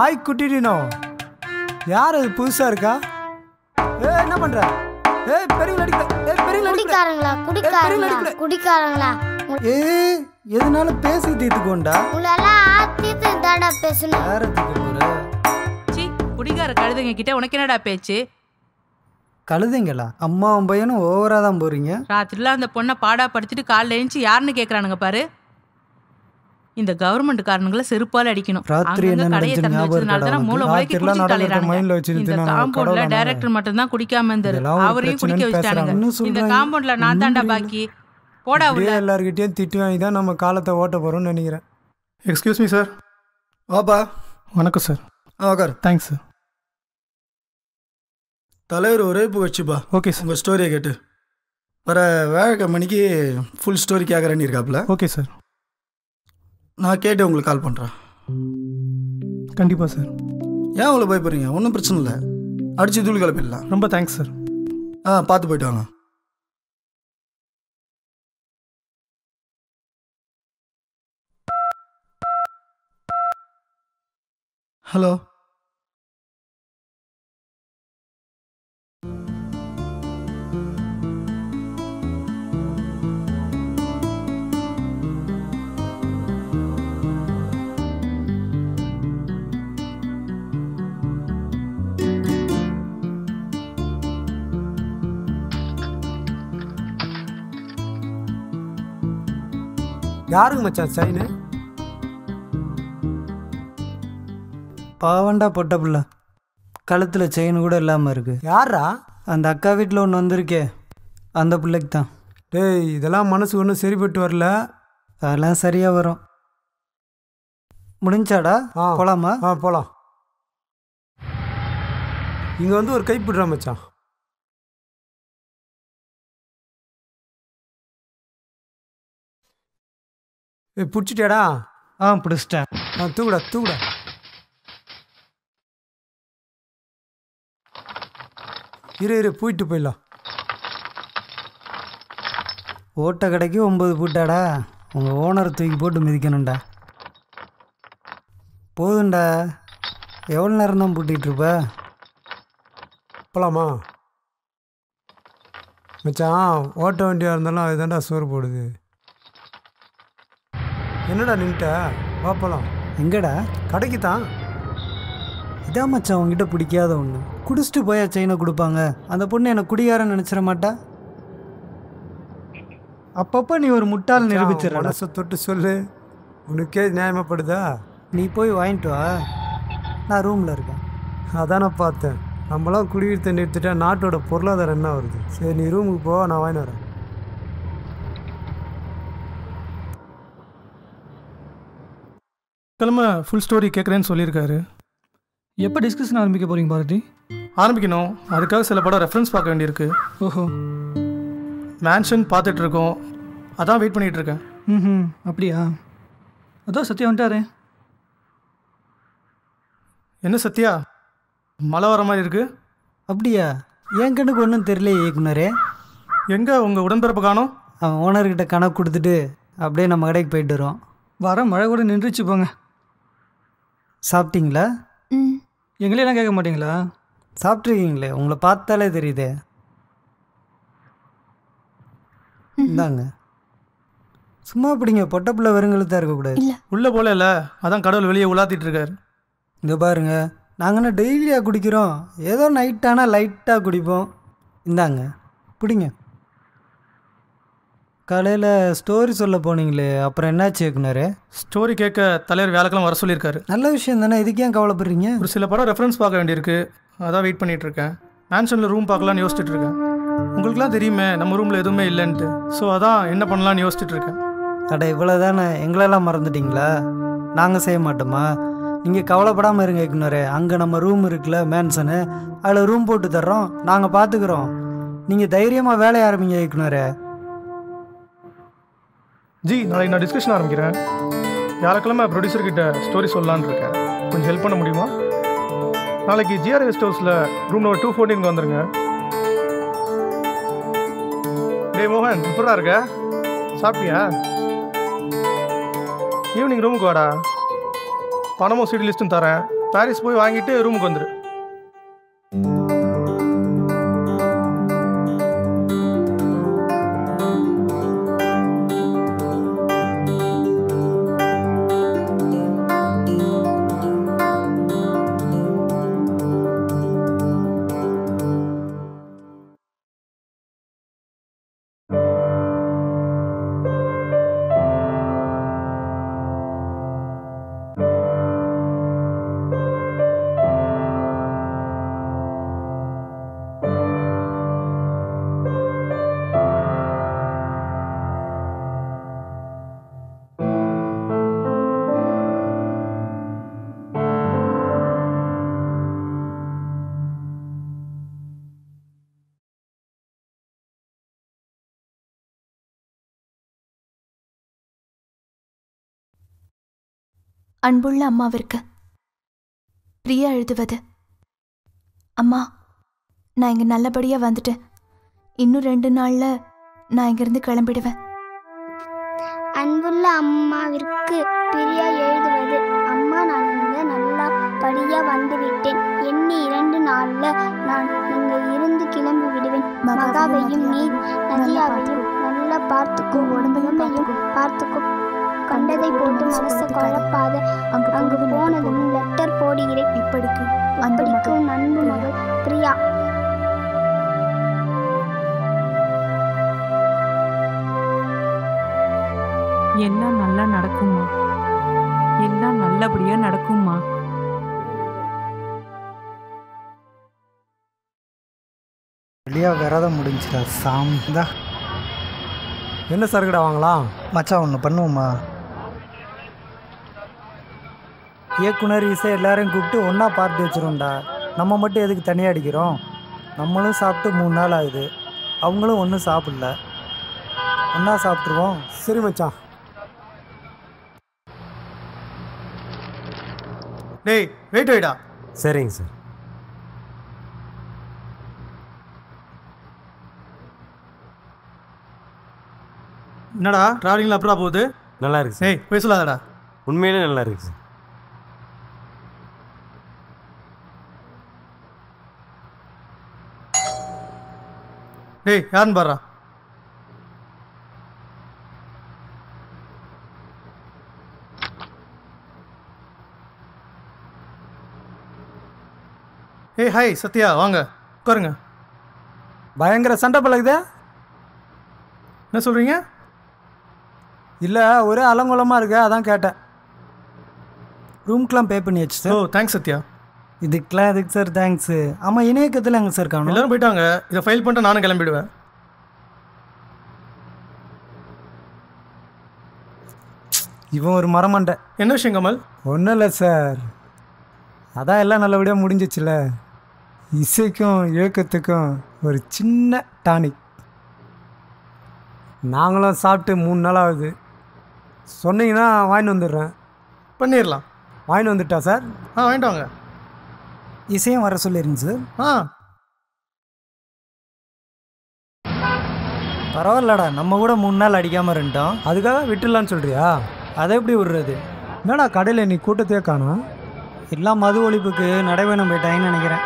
ஆய் குட்டினோ, யார் அது புதுசாக இருக்கா? என்ன பண்ற? குடிக்காரங்களா எதனால பேசி தீர்த்துக்கோண்டா. குடிகார கழுதைங்க கிட்ட உனக்கு என்னடா பேச்சு? கழுதைங்களா? அம்மாவும் பையனும் ஓவரா தான் போறீங்க. ராத்திரில அந்த பொண்ணை பாடா படுத்திட்டு காலைல எழுந்துச்சு யாருன்னு கேக்குறானுங்க பாரு. இந்த கவர்மெண்ட் காரணங்களை செருப்பால அடிக்கணும். காம்பவுண்ட்ல டைரக்டர் மட்டும் தான் குடிக்காம இருந்தாரு, அவரையும் குடிக்க வச்சுட்டானுங்க. இந்த காம்பவுண்ட்ல நான் தாண்டா பாக்கி. போடா உள்ள. எல்லார்கிட்டயும் திட்டு வாங்கி தான் நம்ம காலத்தை ஓட்ட போறோம்னு நினைக்கிறேன். Excuse me sir. வாப்பா. வணக்கம் சார். உக்கார். Thanks sir. தலைவர் ஒரே புகழ்ச்சிப்பா. Okay sir. உங்கள் ஸ்டோரியை கேட்டு வர வேலைக்கிழமைக்கு ஃபுல் ஸ்டோரி கேட்குறேன்னு இருக்காப்புல. Okay sir. நான் கேட்டு உங்களுக்கு கால் பண்ணுறேன். கண்டிப்பாக சார். ஏன் அவ்வளோ பயப்படுறீங்க? ஒன்றும் பிரச்சனை இல்லை, அடித்து தூள் கிளப்பிடலாம். ரொம்ப தேங்க்ஸ் சார். பார்த்து போயிட்டு வாங்க. ஹலோ. யாருங்க மச்சான் சைனு? பாவண்டா பொட்ட பிள்ளை, கழுத்தில் செயின் கூட இல்லாமல் இருக்கு. யாரா? அந்த அக்கா வீட்டில் ஒன்று வந்திருக்கே, அந்த பிள்ளைக்கு தான். டேய், இதெல்லாம் மனசு ஒன்றும் சரிப்பட்டு வரல. அதெல்லாம் சரியாக வரும். முடிஞ்சாடா? போகலாமா? போகலாம். இங்கே வந்து ஒரு கைப்பிடுறா மச்சான். பிடிச்சிட்டியாடா? பிடிச்சிட்டேன். தூக்குடா தூக்குடா. இரு போயிட்டு போயிடலாம். ஓட்ட கடைக்கு 9 பூட்டாடா. உங்கள் ஓனரை தூக்கி போட்டு மிதிக்கணும்டா. போதுண்டா, எவ்வளோ நேரம் தான் பூட்டிகிட்ருப்ப? போகலாமா மச்சான்? ஓட்ட வண்டியாக இருந்தாலும் அதுதான்டா சோறு போடுது. என்னடா நின்ட்ட? வா போகலாம். எங்கடா? கடைக்கு தான். இதான் மச்சான் உங்ககிட்ட பிடிக்காத ஒன்று. குடிச்சிட்டு போயா செயினை கொடுப்பாங்க. அந்த பொண்ணு என்னை குடிகாரன்னு நினச்சிட மாட்டா? அப்பப்போ நீ ஒரு முட்டாள் நிரூபிச்சிட. மனசை தொட்டு சொல்லு, உனக்கே நியாயமாப்படுதா? நீ போய் வாங்கிட்டு வா, நான் ரூமில் இருக்கேன். அதான் நான் பார்த்தேன். நம்மளாம் குடியிருத்த நிறுத்திட்டா நாட்டோட பொருளாதாரம் என்ன வருது? சரி, நீ ரூமுக்கு போ, நான் வாங்கிட்டு வரேன். கிழமை ஃபுல் ஸ்டோரி கேட்குறேன்னு சொல்லியிருக்காரு. எப்போ டிஸ்கஷன் ஆரம்பிக்க போகிறீங்க பாரதி? ஆரம்பிக்கணும், அதுக்காக சில படம் ரெஃபரன்ஸ் பார்க்க வேண்டியிருக்கு. ஓஹோ, மேன்ஷன் பார்த்துட்டு இருக்கோம், அதான் வெயிட் பண்ணிகிட்டு இருக்கேன். ம் அப்படியா? அதோ சத்யா வந்துட்டாரு. என்ன சத்யா, மழை வர மாதிரி இருக்கு? அப்படியா? என் கண்ணுக்கு ஒன்றும் தெரியல இயக்குனரே. எங்கே உங்கள் உடன்பிறப்பு காணோம்? அவன் ஓனர்கிட்ட கணக்கு கொடுத்துட்டு அப்படியே நம்ம கடைக்கு போயிட்டு வரோம். வர மழை கூட நின்றுச்சு போங்க. சாப்பிட்டீங்களா? எங்களெல்லாம் கேட்க மாட்டீங்களா? சாப்பிட்ருக்கீங்களே, உங்களை பார்த்தாலே தெரியுதே. இந்தாங்க, சும்மா பிடிங்க, பொட்டப்புள்ள வெறுங்களுக்கு தான் இருக்கக்கூடாது. உள்ளே போல இல்லை, அதான் கடவுள் வெளியே உலாத்திட்டு இருக்காரு. இங்கே பாருங்க, நாங்கள் என்ன டெய்லியாக குடிக்கிறோம், ஏதோ நைட்டானால் லைட்டாக குடிப்போம். இந்தாங்க பிடிங்க. காலையில் ஸ்டோரி சொல்ல போனீங்களே, அப்புறம் என்னாச்சு இயக்குனரே? ஸ்டோரி கேட்க தலைவர் வேலைக்கெல்லாம் வர சொல்லியிருக்காரு. நல்ல விஷயம் தானே, இதுக்கு ஏன் கவலைப்படுறீங்க? ஒரு சில படம் ரெஃபரன்ஸ் பார்க்க வேண்டியிருக்கு, அதான் வெயிட் பண்ணிகிட்டு இருக்கேன். மேன்ஷனில் ரூம் பார்க்கலான்னு யோசிச்சுட்டு இருக்கேன். உங்களுக்குலாம் தெரியுமே நம்ம ரூமில் எதுவுமே இல்லைன்ட்டு, ஸோ அதான் என்ன பண்ணலான்னு யோசிச்சுட்டு இருக்கேன். அட இவ்வளோ தானே, எங்களெல்லாம் மறந்துட்டிங்களா? நாங்கள் செய்ய மாட்டோமா? நீங்கள் கவலைப்படாமல் இருங்க இயக்குனரே. அங்கே நம்ம ரூம் இருக்குல்ல, மேன்ஷனு, அதில் ரூம் போட்டு தர்றோம், நாங்கள் பார்த்துக்குறோம். நீங்கள் தைரியமாக வேலையை ஆரம்பிங்க இயக்குனரே. ஜி, நாளைக்கு நான் டிஸ்கஷன் ஆரம்பிக்கிறேன். வியாழக்கிழமை ப்ரொடியூசர்கிட்ட ஸ்டோரி சொல்லலான்னு இருக்கேன். கொஞ்சம் ஹெல்ப் பண்ண முடியுமா? நாளைக்கு ஜிஆர் கெஸ்ட் ஹவுஸில் ரூம் நம்பர் 214 வந்துருங்க. டேய் மோகன், எப்படா இருக்க? சாப்பிட்டியா? ஈவினிங் ரூமுக்கு வாடா, பணமும் சீடி லிஸ்ட்டும் தரேன். பாரிஸ் போய் வாங்கிட்டு ரூமுக்கு வந்துடு. அன்புள்ள அம்மாவிற்கு பிரியா எழுதுவது. அம்மா, நான் இங்கே நல்லபடியாக வந்துட்டேன். இன்னும் 2 நாளில் நான் இங்கேருந்து கிளம்பிடுவேன். அன்புள்ள அம்மாவிற்கு பிரியா எழுதுவது. அம்மா, நான் இங்கே நல்லபடியாக வந்துவிட்டேன். எண்ணி 2 நாளில் நான் இங்கே இருந்து கிளம்பி விடுவேன். மகாவையும் நீ நதியாவையும் நல்லா பார்த்துக்கோ, உடம்பையும் பார்த்துக்கோ. கண்டதை போட்டு மனசை குழப்பாத. அங்கு போனதும் லெட்டர் போடுகிறேன். இப்படிக்கும் நண்பு மகள் பிரியா. எல்லாம் நல்லா நடக்கும்மா, எல்லாம் நல்லபடியா நடக்கும்மா. வெளியாக விரதம் முடிஞ்சிடா சாமி. தான் என்ன சரக்குடா வாங்கலாம்? மச்சான் ஒன்று பண்ணுவோம்மா. இயக்குனர் இசை எல்லாரையும் கூப்பிட்டு ஒன்றா பார்ட்டி வச்சிரும்டா. நம்ம மட்டும் எதுக்கு தனியாக அடிக்கிறோம்? நம்மளும் சாப்பிட்டு 3 நாள் ஆகுது, அவங்களும் ஒன்றும் சாப்பிடல. ஒன்றா சாப்பிட்ருவோம். சரி மச்சான். டேய் வெயிட் வைடா. சரிங்க சார். என்னடா ட்ராவலிங்கில் அப்புறம் போகுது? நல்லா இருக்கு சார். ஏய் போய் சொல்லாதடா. உண்மையிலே நல்லா இருக்கு சார். டேய் யாருன்னு பாடுறா. ஏய் ஹாய் சத்யா, வாங்க உட்காருங்க. பயங்கர சண்டை பழகுதே. என்ன சொல்கிறீங்க? இல்லை, ஒரே அலங்கோலமாக இருக்கு, அதான் கேட்டேன். ரூம்க்கெலாம் பே பண்ணியாச்சு ஓ சார். தேங்க்ஸ் சத்யா. இதுக்கெலாம் எதுக்கு சார் தேங்க்ஸு? ஆமாம், இணையக்கத்தில் எங்கே சார் காணும்? எல்லோரும் போயிட்டாங்க. இதை ஃபைல் பண்ணிட்டு நானும் கிளம்பிடுவேன். இவன் ஒரு மரமண்டை. என்ன விஷயம் கமல்? ஒன்றும் இல்லை சார், அதான் எல்லாம் நல்லபடியாக முடிஞ்சிச்சுல. இசைக்கும் இயக்கத்துக்கும் ஒரு சின்ன டானிக். நாங்களும் சாப்பிட்டு 3 நாள் ஆகுது. சொன்னீங்கன்னா வாங்கிட்டு வந்துடுறேன். பண்ணிடலாம். வாங்கிட்டு வந்துட்டா சார்? வாங்கிட்டு வாங்க. இசையும் வர சொல்லிருங்க சார். பரவாயில்லடா, நம்ம கூட 3 நாள் அடிக்காமல் இருந்துட்டோம். அதுக்காக விட்டுடலான்னு சொல்கிறியா? அதை எப்படி விடுறது? என்னடா கடையில் நீ கூட்டத்தையே காணோம்? எல்லாம் மது ஒழிப்புக்கு நடைபயணம் போயிட்டாங்கன்னு நினைக்கிறேன்.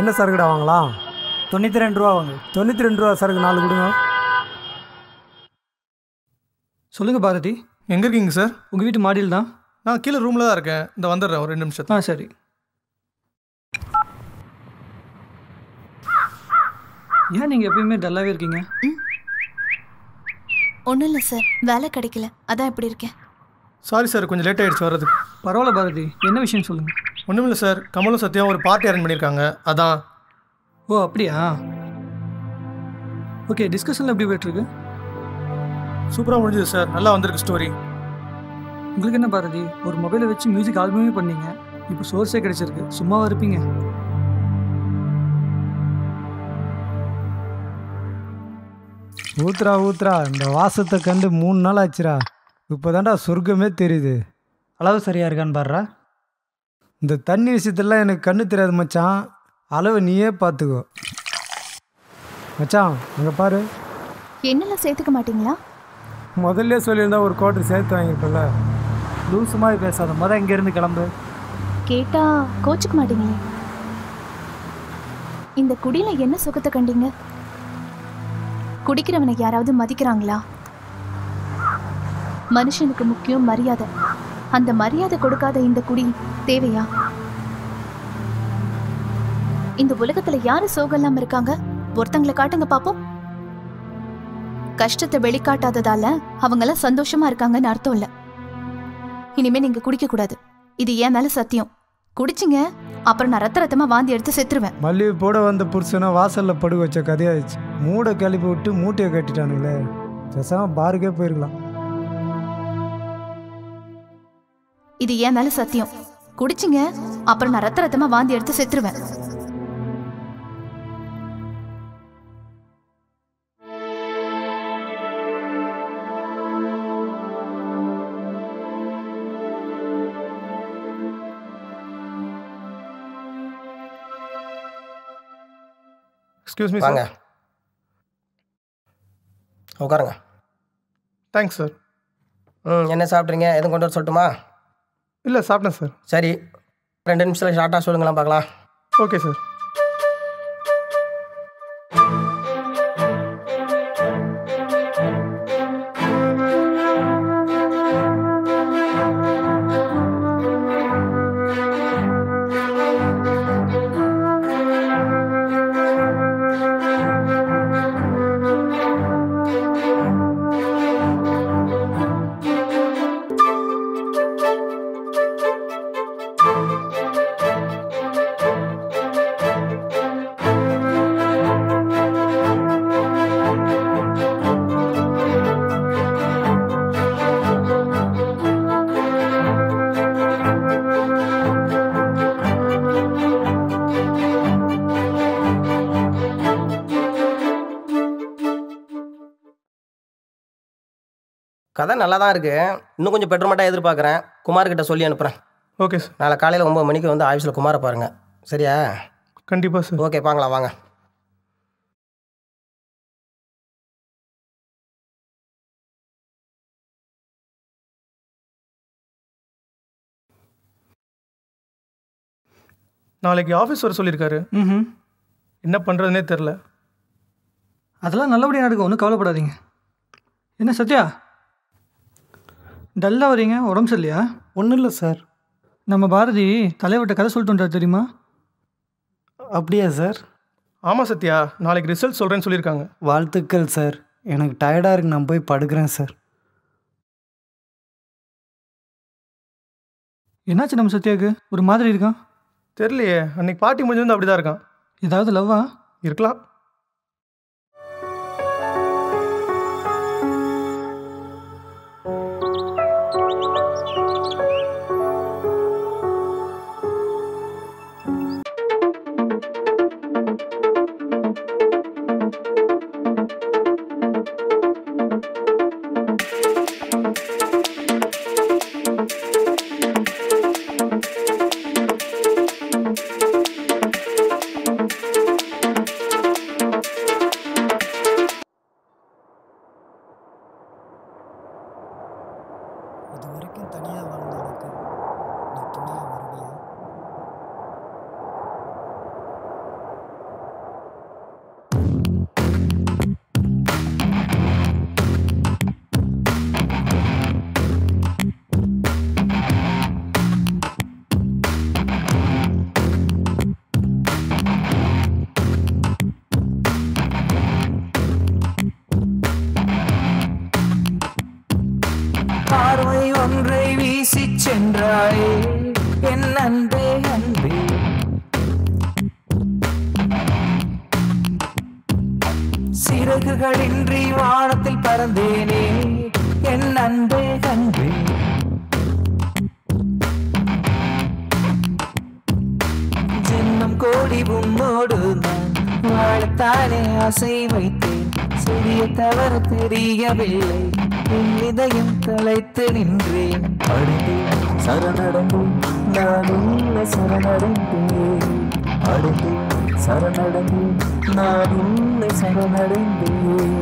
என்ன சரக்குடா வாங்கலாம்? 92 ரூபா வாங்க. 92 ரூபா சரக்கு 4 கொடுங்க. சொல்லுங்கள் பாரதி. எங்கே இருக்கீங்க சார்? உங்கள் வீட்டு மாடியில் தான். நான் கீழே ரூமில் தான் இருக்கேன். இந்த வந்துடுறேன் ஒரு 2 நிமிஷம். சரி. ஏன் நீங்கள் எப்பயுமே டல்லாகவே இருக்கீங்க? ஒன்றும் இல்லை சார், வேலை கிடைக்கல, அதான் இப்படி இருக்கேன். சாரி சார், கொஞ்சம் லேட் ஆகிடுச்சு வர்றதுக்கு. பரவாயில்ல பாரதி, என்ன விஷயம் சொல்லுங்கள். ஒன்றும் இல்லை சார், கமலும் சத்யாவும் ஒரு பார்ட்டி அரேஞ்ச் பண்ணியிருக்காங்க, அதான். ஓ அப்படியா? ஓகே, டிஸ்கஷனில் எப்படி போய்ட்டுருக்கு? சூப்பராக முடிஞ்சது சார், நல்லா வந்திருக்கு ஸ்டோரி. உங்களுக்கு என்ன பாரதி, ஒரு மொபைலை வச்சு மியூசிக் ஆல்பமே பண்ணீங்க, இப்போ சோர்ஸே கிடைச்சிருக்கு, சும்மாவா இருப்பீங்க? ஊத்துறா இந்த வாசத்தை கண்டு 3 நாள் ஆச்சுரா. இப்போ தான்டா சொர்க்கமே தெரியுது. அளவு சரியாக இருக்கான்னு பாடுறா. இந்த தண்ணி விஷயத்தெல்லாம் எனக்கு கண்ணு தெரியாது மச்சான். அளவு நீயே பார்த்துக்கோ மச்சான். அங்கே பாரு. என்னெல்லாம் சேர்த்துக்க மாட்டீங்களா? முதல்ல சொல்லியிருந்தா ஒரு குவார்டர் சேர்த்து வாங்கியிருப்பல. லூசு மாதிரி பேசாத, இங்கேருந்து கிளம்பு. கேட்டா கோச்சுக்க மாட்டீங்களே. இந்த குடியில என்ன சுகத்தை கண்டீங்க? குடிக்கிறவனை யாராவது மதிக்கிறாங்களா? மனுஷனுக்கு முக்கியம் மரியாதை. அந்த மரியாதை கொடுக்காத இந்த குடி தேவையா? இந்த உலகத்துல யாரு சோகம் இல்லாம இருக்காங்க? ஒருத்தங்களை காட்டுங்க பாப்போம். கஷ்டத்தை வெளிக்காட்டாததால அவங்கெல்லாம் சந்தோஷமா இருக்காங்கன்னு அர்த்தம் இல்ல. இனிமே நீங்க குடிக்க கூடாது, இது ஏன் மேல சத்தியம். குடிச்சிங்க, அப்புறம் நான் ரத்தமா வாந்தி எடுத்து செத்துருவேன். மல்லிகை போட வந்த புருஷனை வாசல்ல படுக்க வச்ச கதையாயிடுச்சு. மூடை கிளப்பி விட்டு மூட்டையை கட்டிட்டானுங்களே. பேசாம பாருக்கே போயிருக்கலாம். இது ஏன் மேல சத்தியம். குடிச்சிங்க, அப்புறம் நான் ரத்தமா வாந்தி எடுத்து செத்துருவேன். எக்ஸ்கியூஸ் மீ வாங்க, உட்காருங்க. Thanks sir. என்ன சாப்பிட்றீங்க? எதுவும் கொண்டு வர சொல்லட்டுமா? இல்லை, சாப்பிட்டேன் சார். சரி, 2 நிமிஷத்தில் ஷார்ட்டாக சொல்லுங்களேன் பார்க்கலாம். Okay sir. கதை நல்லா தான் இருக்குது. இன்னும் கொஞ்சம் பெட்டர்மெண்ட்டாக எதிர்பார்க்குறேன். குமார்கிட்ட சொல்லி அனுப்புகிறேன். Okay sir. நாளை காலையில் 9 மணிக்கு வந்து ஆஃபீஸில் குமாரை பாருங்கள், சரியா? கண்டிப்பாக சார். ஓகே, பாங்களா வாங்க. நாளைக்கு ஆஃபீஸ் வர சொல்லியிருக்காரு. என்ன பண்ணுறதுனே தெரில. அதெல்லாம் நல்லபடியாக நடக்கும், ஒன்றும் கவலைப்படாதீங்க. என்ன சத்யா, டல்லாக வரீங்க? உடம்பு சரியில்லையா? ஒன்றும் இல்லை சார். நம்ம பாரதி தலைவர்கிட்ட கதை சொல்லிட்டு வந்தார் தெரியுமா? அப்படியா சார்? ஆமாம் சத்யா, நாளைக்கு ரிசல்ட் சொல்கிறேன்னு சொல்லியிருக்காங்க. வாழ்த்துக்கள் சார். எனக்கு டயர்டாக இருக்கு, நான் போய் படுக்கிறேன் சார். என்னாச்சு நம்ம சத்யாவுக்கு? ஒரு மாதிரி இருக்கான். தெரியலையே, அன்னைக்கு பார்ட்டி முடிஞ்சது அப்படி தான் இருக்கான். ஏதாவது லவ்வா இருக்கலாம். பார்வை ஒன்றை வீசி சென்றாயே என் அன்பே அன்பே. சிறகுகளின்றி வானத்தில் பறந்தேனே என் அன்பே அன்பே. ஜென்மம் கோடி உன்னோடு நான் வாழத்தானே ஆசை வைத்தேன். சிறிய தவறு தெரியவில்லை, என் இதயம் கலைத்து நின்றேன். அடைந்தேன் சரணடைந்தேன், நான் உன்னை சரணடைந்தேன். அடைந்தேன் சரணடைந்தேன், நான் உன்னை சரணடைந்தேன்.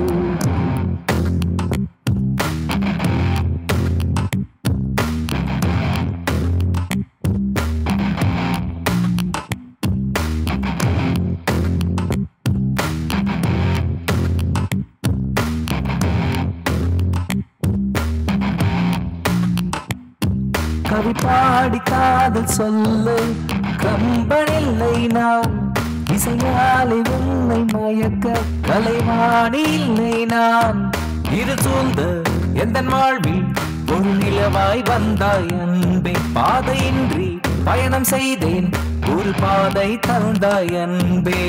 கவி பாடி காதல் சொல்ல கம்பனில்லை நான். இசையாலை உன்னை மயக்க கலைவாணி இல்லை நான். இரு சூழ்ந்த எந்த வாழ்வில் ஒரு நிலவாய் வந்தாய் அன்பே. பாதையின்றி பயணம் செய்தேன், ஒரு பாதை தந்தாய் அன்பே.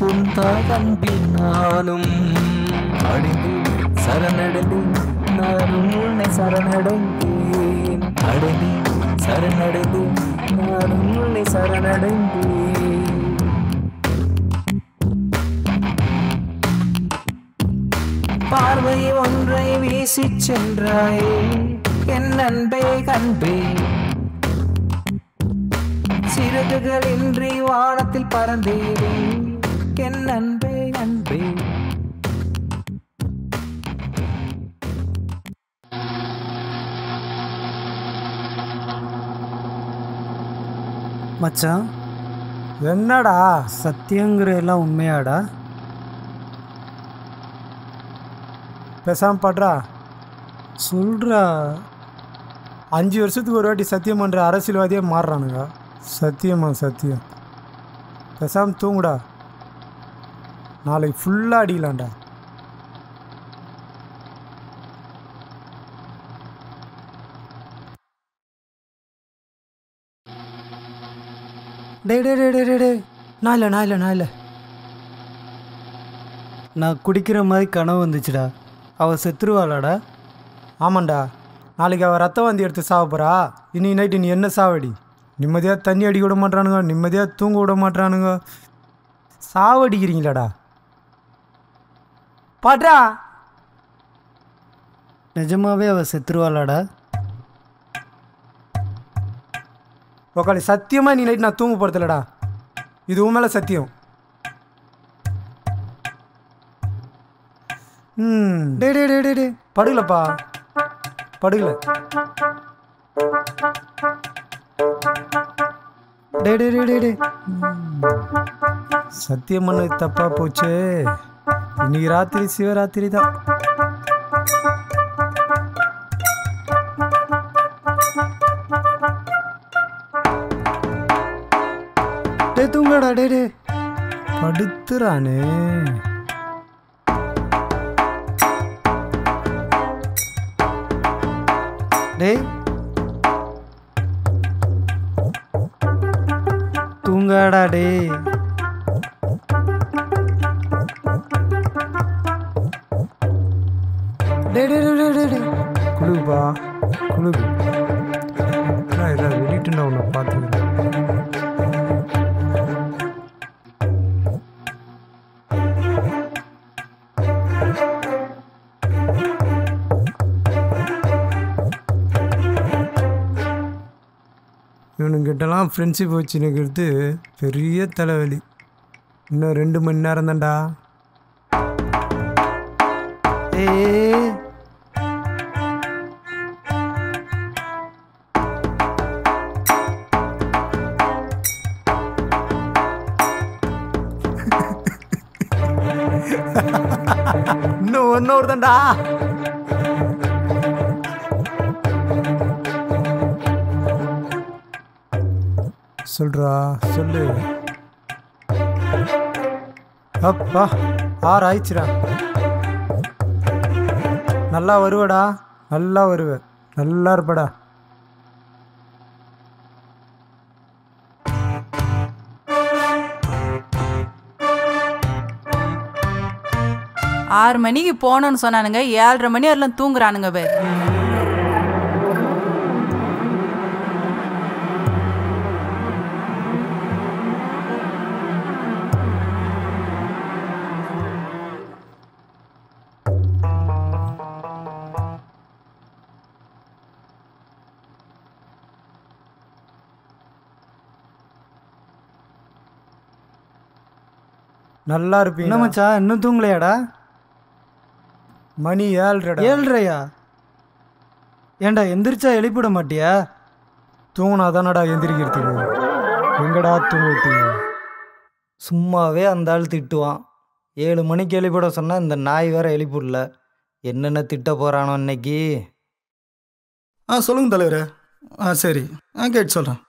உன் தாய் அன்பில் நானும் அடைந்தேன் சரணடைந்தேன், நான் உன்னை சரணடைந்தேன். அடைந்தேன் சரணடைந்தேன், நான் உன்னை சரணடைந்தேன். பார்வை ஒன்றை வீசி சென்றாயே என் அன்பே அன்பே. சிறகுகளின்றி வானத்தில் பறந்தேனே என் அன்பே அன்பே. மச்சான் என்னடா சத்தியங்கிற எல்லாம் உண்மையாடா? பேசாம பாடுறா சொல்றா. 5 வருஷத்துக்கு ஒரு வாட்டி சத்தியம் பண்ணுற அரசியல்வாதியே மாறுறானுங்க. சத்தியமா சத்தியம். பேசாம தூங்குடா, நாளைக்கு ஃபுல்லாக அடிக்கலாம்டா. டே டே டே டே டே டே நான் இல்லை நான் குடிக்கிற மாதிரி கனவு வந்துச்சுடா. அவள் செத்துருவாளாடா? ஆமாண்டா, நாளைக்கு அவள் ரத்த வாந்தி எடுத்து சாவ போகிறா. இன்னைக்கு நைட்டு நீ என்ன சாவடி. நிம்மதியாக தண்ணி அடிக்க விட மாட்டானுங்க, நிம்மதியாக தூங்க விட மாட்டானுங்க. சாவடிக்கிறீங்களாடா பாட்ரா. நிஜமாவே அவள் செத்துருவாளாடா? உக்காளி சத்தியமாக நீ நைட்டு நான் தூங்க போகிறதில்லடா. இது உன் மேலே சத்தியம். டே டே டே டே டே படுகலப்பா, படுகல. டே டே டே டே டே சத்தியம் பண்ணது தப்பா போச்சு. இன்னைக்கு ராத்திரி சிவராத்திரி தான். டே தூங்கடா. டே டே படுத்துறானே. டே தூங்காடா. டே டே டே டே டே டே குழுப்பா குழுப்பு. ஏதாவது வெளியிட்டுண்டா உன்னை பார்த்துக்கிறேன். இவனுங்கிட்டலாம் ஃப்ரெண்ட்ஷிப் வச்சுன்னுக்கிறது பெரிய தலைவலி. இன்னும் 2 மணி நேரம் தான்டா. இன்னும் 1 hour தான்டா. சொல்றா சொல்லு. அப்பா 6 ஆயிடுச்சுடா. நல்லா வருவடா, நல்லா வருவ, நல்லா இருப்படா. ஆறு மணிக்கு போகணும்னு சொன்னானுங்க, 7:30 மணி வரலாம் தூங்குறானுங்க பே. நல்லா இருப்பீங்க. என்ன மச்சான் இன்னும் தூங்கலையாடா? மணி 7:30. 7:30யா? ஏண்டா எந்திரிச்சா எழுப்பிட மாட்டியா? தூங்கினா தானடா எந்திரிக்கிறதுக்கு. எங்கடா தூங்கிட்டீங்க? சும்மாவே அந்த ஆள் திட்டுவான். 7 மணிக்கு எழுப்பிட சொன்னால் இந்த நாய் வேற எழுப்பிடல. என்னென்ன திட்ட போகிறானோ இன்னைக்கு. சொல்லுங்கள் தலைவரே. சரி, கேட்டு சொல்கிறேன்,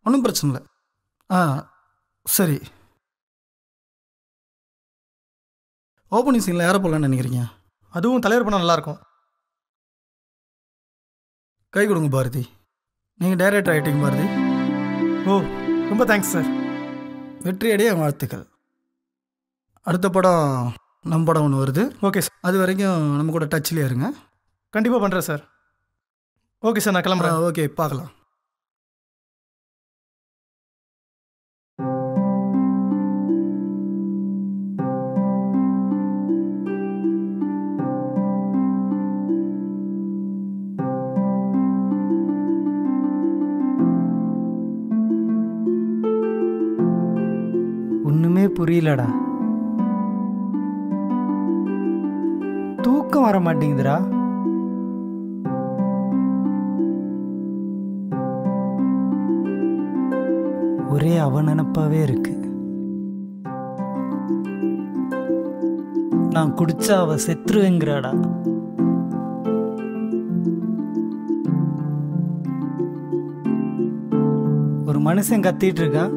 ஒன்றும் பிரச்சனை இல்லை. சரி. ஓப்பனிங் சீனில் யாரை போடலான்னு நினைக்கிறீங்க? அதுவும் தலைவர் பண்ணால் நல்லாயிருக்கும். கை கொடுங்க பாரதி. நீங்கள் டைரக்டர் ஆகிட்டீங்க பாரதி. ஓ, ரொம்ப தேங்க்ஸ் சார். வெற்றியடைய வாழ்த்துக்கள். அடுத்த படம் நம்ம படம் ஒன்று வருது. Okay sir. அது வரைக்கும் நம்ம கூட டச்சிலே இருங்க. கண்டிப்பாக பண்ணுறேன் சார். ஓகே சார், நான் கிளம்புறேன். ஓகே, பார்க்கலாம். ஒன்றுமே புரியலடா. தூக்கம் வர மாட்டேங்குதுடா. ஒரே அவ நினப்பாவே இருக்கு. நான் குடிச்சா அவ செத்துருவேங்கிறாடா. ஒரு மனுஷன் கத்திட்டு இருக்கான்,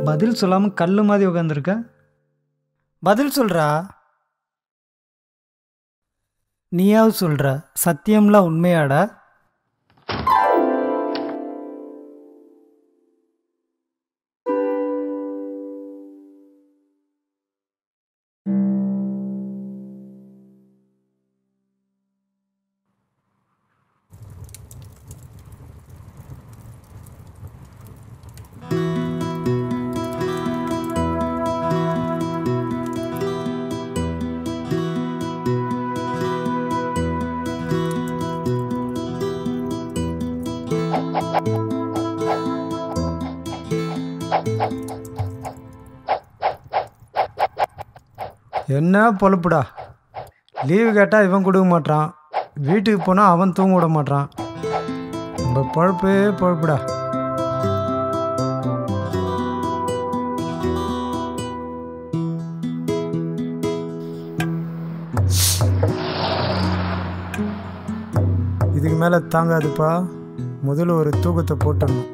பதில் சொல்லாம கல்லு மாதிரி உட்காந்துருக்க. பதில் சொல்றா. நீயாவது சொல்ற, சத்தியம்லாம் உண்மையாடா? என்ன பொழப்புடா. லீவு கேட்டால் இவன் கொடுக்க மாட்டான், வீட்டுக்கு போனால் அவன் தூங்க விட மாட்டான். நம்ம பொழப்பே பொழப்புடா. இதுக்கு மேலே தாங்காதுப்பா. முதல்ல ஒரு தூக்கத்தை போட்டணும்.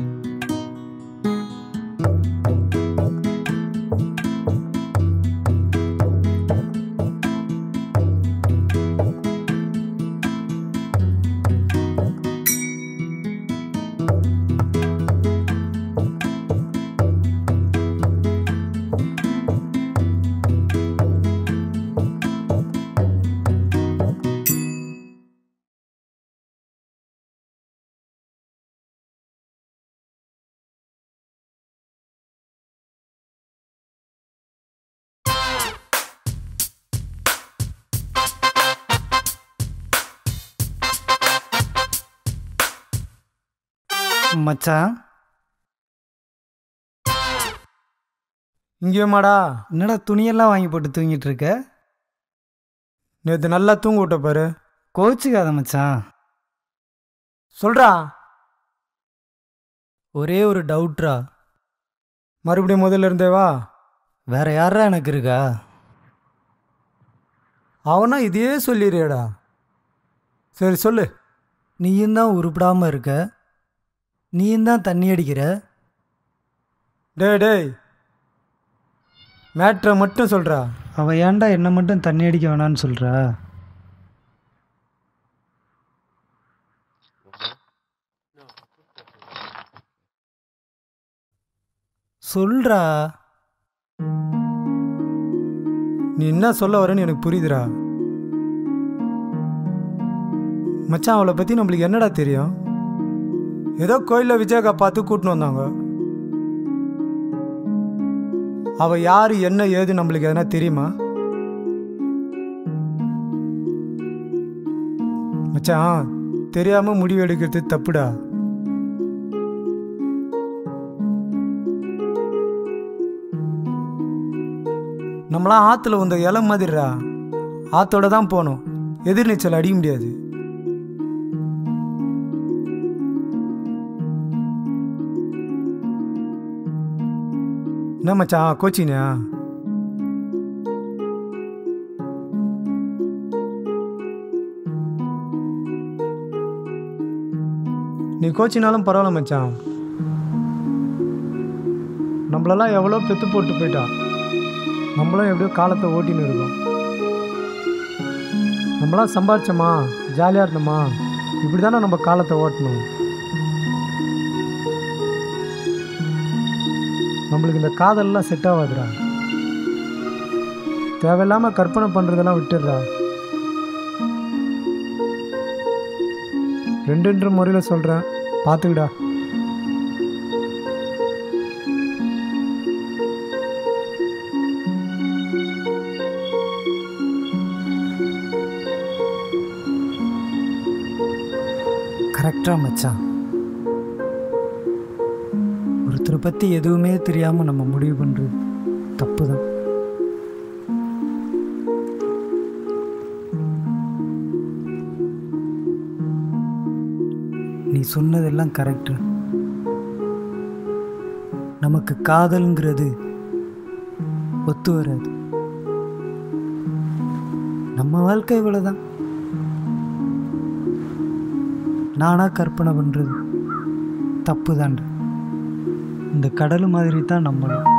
மச்சான் இங்கேயுமாடா? என்னடா துணியெல்லாம் வாங்கி போட்டு தூங்கிட்டு இருக்க? நேற்று நல்லா தூங்க விட்ட பாரு. கோச்சிக்காத மச்சான். சொல்றா. ஒரே ஒரு டவுட்ரா. மறுபடியும் முதல்ல இருந்தே வா. வேற யாரா எனக்கு இருக்கா? அவனா இதையே சொல்லிடுறியடா. சரி சொல்லு. நீயும் தான் உருப்படாமல் இருக்க, நீயும் தான் தண்ணி அடிக்கிற. டேய் மேட்ரை மட்டும் சொல்கிறா. அவள் ஏன்டா என்னை மட்டும் தண்ணி அடிக்க வேணான்னு சொல்கிறா? சொல்றா. நீ என்ன சொல்ல வரேன்னு எனக்கு புரியுதுடா. மச்சான், அவளை பற்றி நம்மளுக்கு என்னடா தெரியும்? ஏதோ கோயிலில் விஜயகா பார்த்து கூட்டின்னு வந்தாங்க. அவள் யார் என்ன ஏது நம்மளுக்கு எதனா தெரியுமா? மச்சான், தெரியாமல் முடிவு எடுக்கிறது தப்புடா. நம்மளாம் ஆற்றுல வந்த இலை மாதிரிடா. ஆற்றோட தான் போகணும், எதிர்நீச்சல் அடிக்க முடியாது. என்ன மச்சான் கோச்சினா? நீ கோச்சினாலும் பரவாயில்ல மச்சான். நம்மளெல்லாம் எவ்வளோ பெத்து போட்டு போயிட்டா. நம்மளும் எப்படியோ காலத்தை ஓட்டின்னு இருக்கோம். நம்மளாம் சம்பாரிச்சோமா, ஜாலியாக இருந்தோமா, இப்படி தானே நம்ம காலத்தை ஓட்டணும். நம்மளுக்கு இந்த காதல்லாம் செட் ஆகாதுடா. தேவையில்லாமல் கற்பனை பண்ணுறதெல்லாம் விட்டுடுறா. ரெண்டு முறையில் சொல்கிறேன், பார்த்துக்கிடா. கரெக்டாக மச்சான். ஒருத்தரை பற்றி எதுவுமே தெரியாமல் நம்ம முடிவு பண்ணுறது தப்பு தான். நீ சொன்னதெல்லாம் கரெக்டு. நமக்கு காதல்ங்கிறது ஒத்து வராது. நம்ம வாழ்க்கை இவ்வளோதான். நானாக கற்பனை பண்ணுறது தப்பு தான்டா. இந்த கடல் மாதிரி தான் நம்மளும்.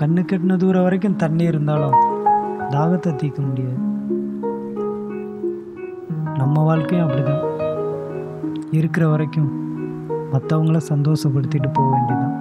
கண்ணு கெட்டின தூரம் வரைக்கும் தண்ணி இருந்தாலும் தாகத்தை தீர்க்க முடியாது. நம்ம வாழ்க்கையும் அப்படிதான். இருக்கிற வரைக்கும் மற்றவங்கள சந்தோஷப்படுத்திட்டு போக வேண்டியதான்.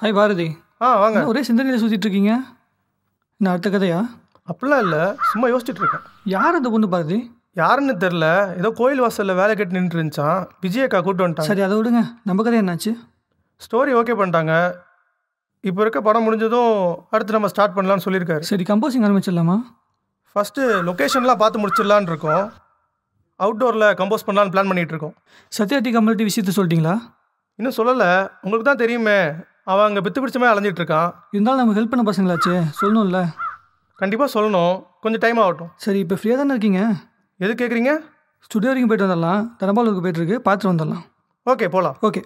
ஹாய் பாரதி. வாங்க. என்ன ஒரே சிந்தனையில் சுற்றிட்டு இருக்கீங்க? என்ன அடுத்த கதையா? அப்படிலாம் இல்லை, சும்மா யோசிச்சுட்டு இருக்கேன். யார் அந்த பொண்ணு பாரதி? யாருன்னு தெரில, ஏதோ கோயில் வாசலில் வேலை கேட்டு நின்றுட்டு இருந்துச்சான். விஜயக்கா கூப்பிட்டு வந்துட்டாங்க. சரி, அதை விடுங்க. நம்ம கதை என்னாச்சு? ஸ்டோரி ஓகே பண்ணிட்டாங்க. இப்போ இருக்க படம் முடிஞ்சதும் அடுத்து நம்ம ஸ்டார்ட் பண்ணலான்னு சொல்லியிருக்காரு. சரி, கம்போசிங் ஆரம்பிச்சிடலாமா? ஃபஸ்ட்டு லொக்கேஷன்லாம் பார்த்து முடிச்சிடலான்னு இருக்கோம். அவுட்டோரில் கம்போஸ் பண்ணலான்னு பிளான் பண்ணிகிட்டு இருக்கோம். சத்யா டி கம்யூனிட்டி விஷயத்தை சொல்லிட்டீங்களா? இன்னும் சொல்லலை. உங்களுக்கு தான் தெரியுமே, அவன் அங்கே பித்து பிடிச்ச மாதிரி அலைஞ்சிட்டு இருக்கான். இருந்தாலும் நமக்கு ஹெல்ப் பண்ண பசங்களாச்சே, சொல்லணும்ல. கண்டிப்பாக சொல்லணும், கொஞ்சம் டைம் ஆகட்டும். சரி, இப்போ ஃப்ரீயாக தானே இருக்கீங்க? எது கேட்குறீங்க? ஸ்டுடியோ வரைக்கும் போய்ட்டு வந்துடலாம். தனபாலுக்கு போய்ட்டுருக்கு, பார்த்துட்டு வந்துடலாம். ஓகே, போகலாம். ஓகே.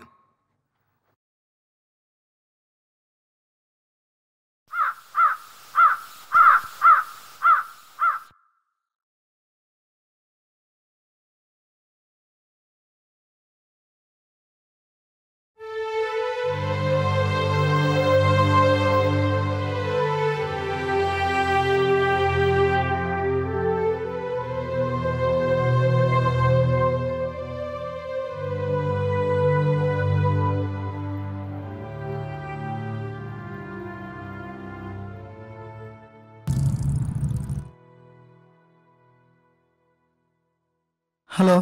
ஹலோ.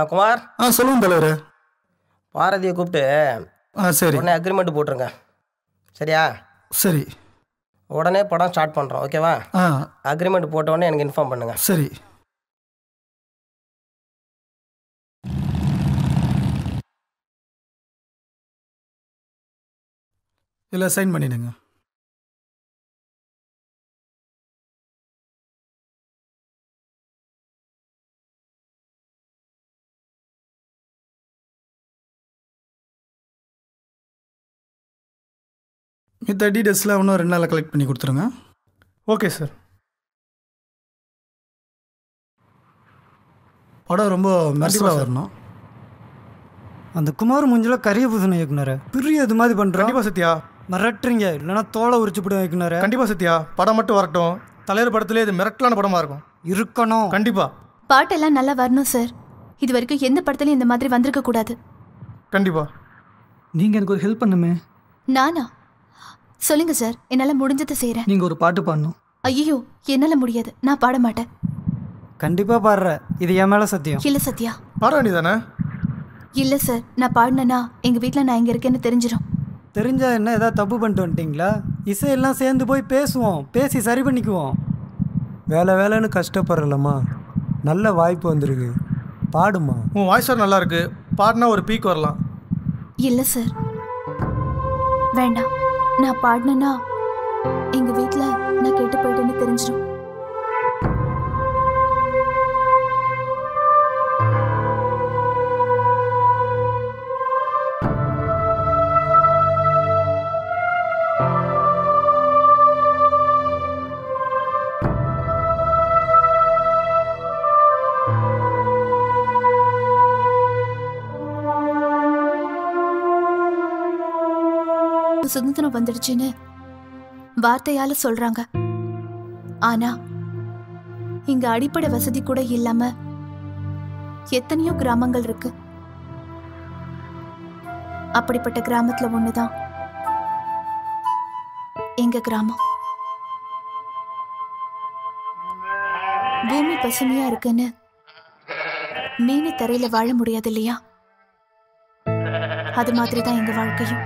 குமார். சொல்லுங்க தலைவர். பாரதியை கூப்பிட்டு சரி, உடனே அக்ரிமெண்ட் போட்டுருங்க. சரியா? சரி. உடனே படம் ஸ்டார்ட் பண்ணுறோம், ஓகேவா? அக்ரிமெண்ட் போட்ட உடனே எனக்கு இன்ஃபார்ம் பண்ணுங்க. சரி. இல்லை, சைன் பண்ணிடுங்க. மித்த டீட்டெயில்ஸ்லாம் இன்னும் 2 நாளில் கலெக்ட் பண்ணி கொடுத்துருங்க. Okay sir. படம் ரொம்ப மெர்சலாக சார். வரணும். அந்த குமார் மூஞ்சில் கரிய பூசணம் இயக்குனாரு. பிரிய இது மாதிரி பண்ணுறோம். கண்டிப்பாக சத்யா. மிரட்டுறீங்க, இல்லைன்னா தோலை உரிச்சு போடுவோம் இயக்குனாரு. கண்டிப்பாக சத்யா, படம் மட்டும் வரட்டும். தலைவர் படத்திலே இது மிரட்டலான படமாக இருக்கும். இருக்கணும். கண்டிப்பாக. பாட்டெல்லாம் நல்லா வரணும் சார். இது வரைக்கும் எந்த படத்துலையும் இந்த மாதிரி வந்திருக்க கூடாது. கண்டிப்பாக. நீங்கள் எனக்கு ஒரு ஹெல்ப் பண்ணுமே. நானா? சொல்லுங்க சார், என்னால் முடிஞ்சதை செய்கிறேன். நீங்கள் ஒரு பாட்டு பாடணும். ஐயோ, என்னால் முடியாது, நான் பாட மாட்டேன். கண்டிப்பாக பாடுற, இது என் மேலே சத்தியம். இல்லை சத்யா. பாட வேண்டியதானே? இல்லை சார், நான் பாடினேன்னா எங்கள் வீட்டில் நான் இங்கே இருக்கேன்னு தெரிஞ்சிடும். தெரிஞ்சா என்ன, ஏதாவது தப்பு பண்ணிட்டு வந்துட்டிங்களா? இசையெல்லாம் சேர்ந்து போய் பேசுவோம், பேசி சரி பண்ணிக்குவோம். வேலைன்னு கஷ்டப்படுறலம்மா, நல்ல வாய்ப்பு வந்திருக்கு, பாடுமா. உன் வாய்ஸ் நல்லா இருக்கு, பாடினா ஒரு பீக் வரலாம். இல்லை சார், வேண்டாம். நான் பாடினேன்னா எங்கள் வீட்டில் நான் கேட்டு போயிட்டேன்னு தெரிஞ்சிடும். சுதந்திரம் வந்துடுச்சுன்னு வார்த்தையால சொல்றாங்க. ஆனா இங்க அடிப்படை வசதி கூட இல்லாம எத்தனையோ கிராமங்கள் இருக்கு. அப்படிப்பட்ட கிராமத்துல ஒண்ணுதான் எங்க கிராமம். பூமி பசுமையா இருக்குன்னு மீனு தரையில வாழ முடியாது இல்லையா? அது மாதிரிதான் எங்க வாழ்க்கையும்.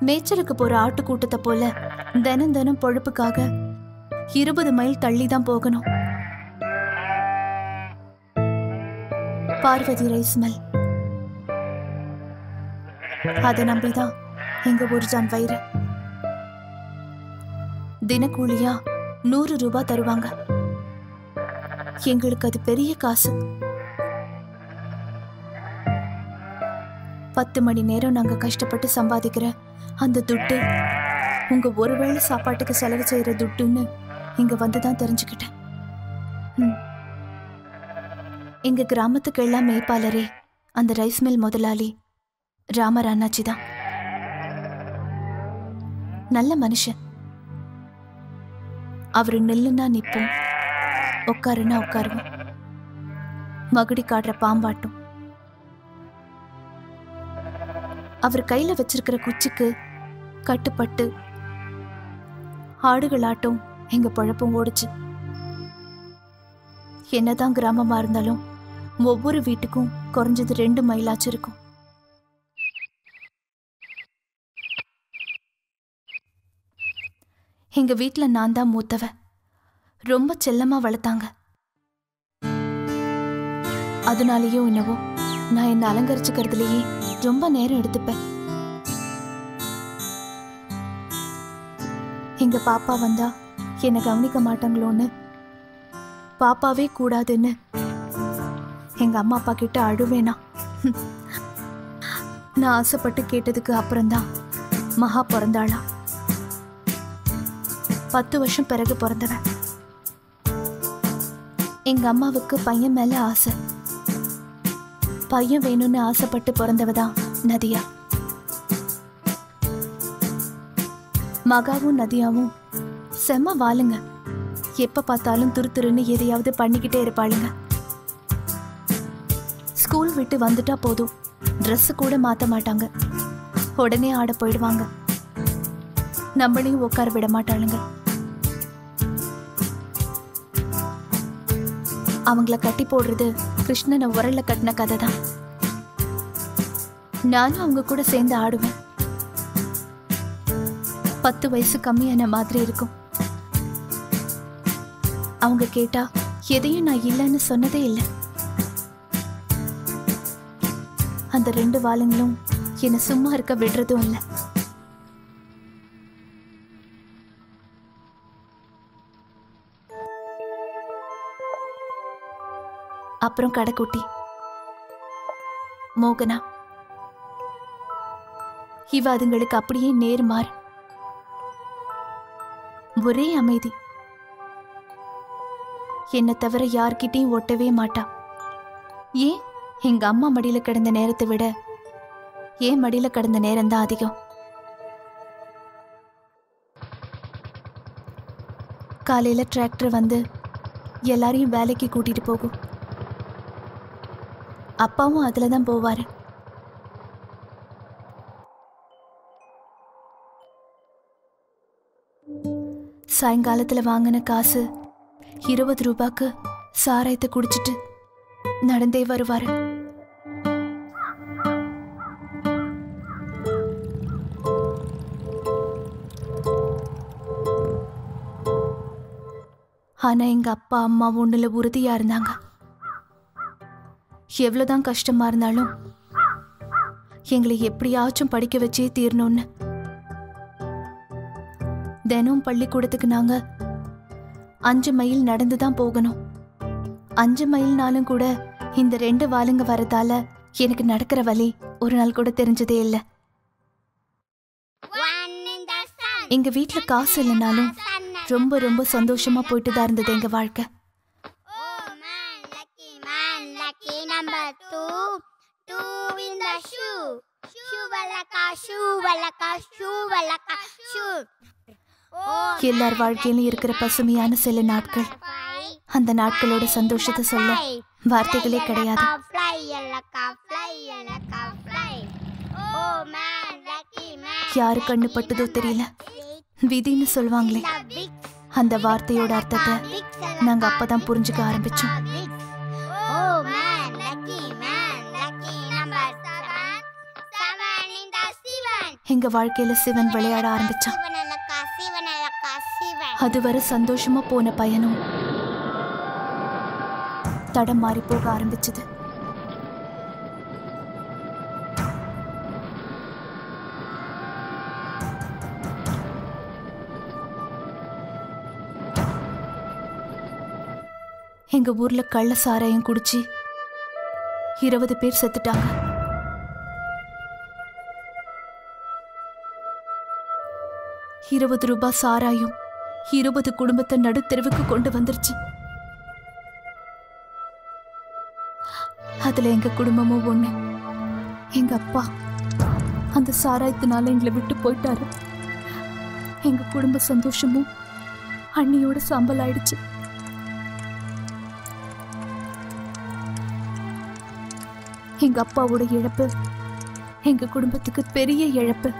மேய்ச்சலுக்கு போற ஆட்டு கூட்டத்தை போல தினம் தினம் பொழப்புக்காக 20 மைல் தள்ளி தான் போகணும். பார்வதி ரைஸ் மில், அதை நம்பிதான் எங்க ஒரு ஜான் வயிறு. தினக்கூலியா 100 ரூபாய் தருவாங்க. எங்களுக்கு அது பெரிய காசு. 10 மணி நேரம் நாங்க கஷ்டப்பட்டு சம்பாதிக்கிற அந்த துட்டு உங்க ஒருவேளை சாப்பாட்டுக்கு செலவு செய்யற துட்டுன்னு இங்க வந்துதான் தெரிஞ்சுக்கிட்டேன். எங்க கிராமத்துக்கு எல்லாம் மேய்ப்பாளரே அந்த ரைஸ் மில் முதலாளி ராமர் அண்ணாச்சி தான். நல்ல மனுஷன். அவரு நில்லுன்னா நிற்போம், உட்காருன்னா உட்காருவோம், மகுடி காடுற பாம்பாட்டும். அவர் கையில வச்சிருக்கிற குச்சிக்கு கட்டுப்பட்டு ஆடுகளாட்டும் எங்க பொழப்பும் ஓடுச்சு. என்னதான் கிராமமா இருந்தாலும் ஒவ்வொரு வீட்டுக்கும் குறைஞ்சது 2 மைலாச்சும் இருக்கும். எங்க வீட்டுல நான் தான் மூத்தவ. ரொம்ப செல்லமா வளர்த்தாங்க. அதனாலேயோ என்னவோ நான் என்ன அலங்கரிச்சுக்கிறதுலயே ரொம்ப நேரம் எடுத்துப்பேன். எங்க பாப்பா வந்தா என்னை கவனிக்க மாட்டாங்களோன்னு, பாப்பாவே கூடாதுன்னு எங்க அம்மா அப்பா கிட்ட அழுவேனா. நான் ஆசைப்பட்டு கேட்டதுக்கு அப்புறம்தான் மகா பிறந்தாளா. 10 வருஷம் பிறகு பிறந்தவன். எங்க அம்மாவுக்கு பையன் மேல ஆசை. பையன் வேணும்னு ஆசைப்பட்டு பிறந்தவதான் நதியா. மகாவும் நதியாவும் செம்ம வாளுங்க. எப்ப பார்த்தாலும் துருத்துருன்னு எதையாவது பண்ணிக்கிட்டே இருப்பாளுங்க. ஸ்கூல் விட்டு வந்துட்டா போதும், ட்ரெஸ் கூட மாத்த மாட்டாங்க, உடனே ஆட போயிடுவாங்க. நம்மளையும் உட்கார விட மாட்டாளுங்க. அவங்கள கட்டி போடுறது கிருஷ்ணனை உரல்ல கட்டின கதை தான். நானும் அவங்க கூட சேர்ந்து ஆடுவேன். 10 வயசு கம்மியான மாதிரி இருக்கும். அவங்க கேட்டா எதையும் நான் இல்லைன்னு சொன்னதே இல்லை. அந்த 2 வாளுங்களும் என்னை சும்மா இருக்க விடுறதும் இல்லை. அப்புறம் கடைக்குட்டி மோகனா இவ அதுங்களுக்கு அப்படியே நேர்மாறு. ஒரே அமைதி. என்னை தவிர யார்கிட்டையும் ஒட்டவே மாட்டா. ஏன் எங்க அம்மா மடியில கிடந்த நேரத்தை விட ஏன் மடியில கிடந்த நேரம் தான் அதிகம். காலையில டிராக்டர் வந்து எல்லாரையும் வேலைக்கு கூட்டிட்டு போகும். அப்பாவும் அதுல தான் போவாரு. சாயங்காலத்துல வாங்கின காசு 20 ரூபாய்க்கு சாராயத்தை குடிச்சிட்டு நடந்தே வருவாரு. ஆனா எங்க அப்பா அம்மா ஒண்ணுல உறுதியா இருந்தாங்க. எவ்வளவுதான் கஷ்டமா இருந்தாலும் எங்களை எப்படியாச்சும் படிக்க வச்சே தீரணும்னு. தினம் பள்ளிக்கூடத்துக்கு நாங்க 5 மைல் நடந்துதான் போகணும். 5 மைல்னாலும் கூட இந்த 2 வாளுங்க வரதால எனக்கு நடக்கிற வழி ஒரு நாள் கூட தெரிஞ்சதே இல்லை. எங்க வீட்டுல காசு இல்லைனாலும் ரொம்ப ரொம்ப சந்தோஷமா போயிட்டு தான் இருந்தது எங்க வாழ்க்கை. எல்லார் வாழ்க்கையிலும் இருக்கிற பசுமையான சில நாட்கள். அந்த நாட்களோட சந்தோஷத்தை சொல்ல வார்த்தைகளே கிடையாது. யாரு கண்ணு பட்டதோ தெரியல, விதின்னு சொல்வாங்களே, அந்த வார்த்தையோட அர்த்தத்தை நாங்க அப்பதான் புரிஞ்சுக்க ஆரம்பிச்சோம். எங்க வாழ்க்கையில சிவன் விளையாட ஆரம்பிச்சான். அதுவரை சந்தோஷமா போன பயணம் தடம் மாறி போக ஆரம்பிச்சது. எங்க ஊர்ல கள்ள சாராயம் குடிச்சு 20 பேர் செத்துட்டாங்க. ₹20 சாராயம் 20 குடும்பத்தை நடுத்தெருவுக்கு கொண்டு வந்துருச்சு. அதுல எங்க குடும்பமும் ஒண்ணு. எங்க அப்பா அந்த சாராயத்தினால எங்களை விட்டு போயிட்டாரு. எங்க குடும்ப சந்தோஷமும் அண்ணியோட சாம்பல் ஆயிடுச்சு. எங்க அப்பாவோட இழப்பு எங்க குடும்பத்துக்கு பெரிய இழப்பு.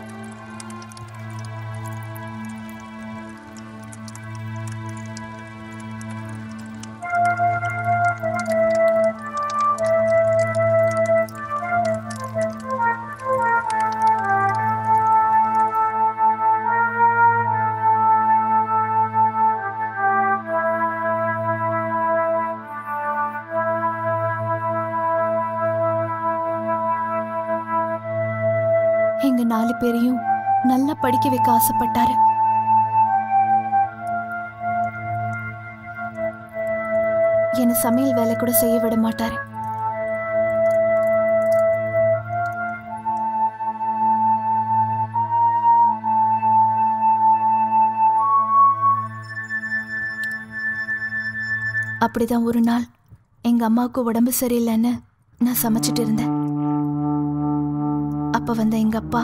எங்க 4 பேரையும் நல்லா படிக்க வைக்க ஆசைப்பட்டாரு. என்ன சமையல் வேலை கூட செய்ய விட மாட்டாரு. அப்படிதான் ஒரு நாள் எங்க அம்மாவுக்கு உடம்பு சரியில்லைன்னு நான் சமைச்சிட்டு இருந்தேன். அப்ப வந்த எங்க அப்பா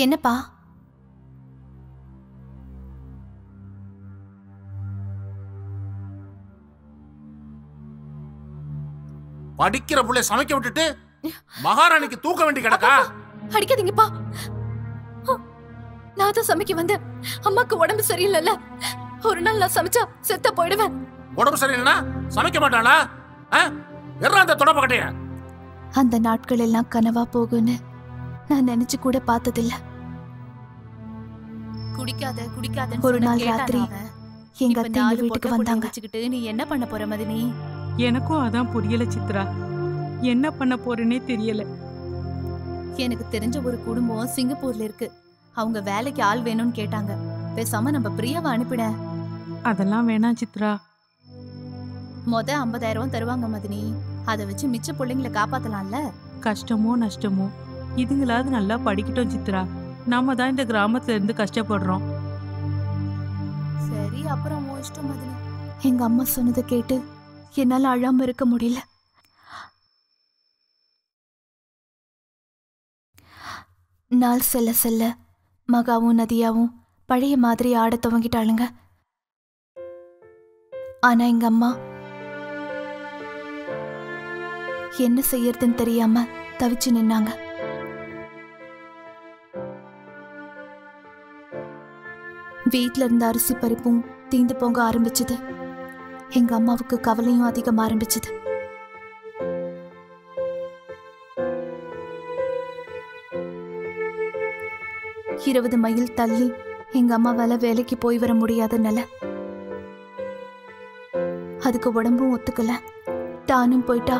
என்னப்பா படிக்கிற புள்ளை சமைக்க விட்டுட்டு மகாராணிக்கு தூக்க வேண்டி கிடக்கா? அடிக்காதீங்கப்பா. நான் தான் சமைக்க வந்தேன். அம்மாக்கு உடம்பு சரியில்லைல்ல. ஒரு நாள் நான் சமைச்சா செத்த போயிடுவேன். உடம்பு சரியில்லைன்னா சமைக்க மாட்டாளா? அந்த தொடப்ப கட்டைய அந்த நாட்கள் எல்லாம் கனவா போகுன்னு நான் நினைச்சு கூட பார்த்ததில்ல. குடிக்காத குடிக்காத ஒரு நாள் ராத்திரி எங்க அத்தை எங்க வீட்டுக்கு வந்தாங்க. நீ என்ன பண்ண போற மதினி? எனக்கும் அதான் புரியல சித்ரா. என்ன பண்ண போறேனே தெரியல. எனக்கு தெரிஞ்ச ஒரு குடும்பம் சிங்கப்பூர்ல இருக்கு. அவங்க வேலைக்கு ஆள் வேணும்னு கேட்டாங்க. பேசாம நம்ம பிரியாவை அனுப்பிட. அதெல்லாம் வேணாம் சித்ரா. 50,000 தருவாங்க மதினி. அதை வச்சு மிச்ச பிள்ளைங்களை காப்பாத்தலாம்ல. கஷ்டமோ நஷ்டமோ இதுங்களாவது நல்லா படிக்கட்டும் சித்ரா. நாம தான் இந்த கிராமத்துல இருந்து கஷ்டப்படுறோம். சரி, அப்புறம் உன் இஷ்டம் மதினி. எங்க அம்மா சொன்னதை கேட்டு என்னால அழாம இருக்க முடியல. நாள் செல்ல செல்ல மகாவும் நதியாவும் பழைய மாதிரி ஆட துவங்கிட்டாளுங்க. ஆனா எங்க அம்மா என்ன செய்யறதுன்னு தெரியாம தவிச்சு நின்னாங்க. வீட்ல இருந்த அரிசி பருப்பும் தீந்து போங்க ஆரம்பிச்சது. எங்க அம்மாவுக்கு கவலையும் அதிகமா ஆரம்பிச்சது. இருபது மைல் தள்ளி எங்க அம்மாவால வேலைக்கு போய் வர முடியாத நிலை. அதுக்கு உடம்பும் ஒத்துக்கல. தானும் போயிட்டா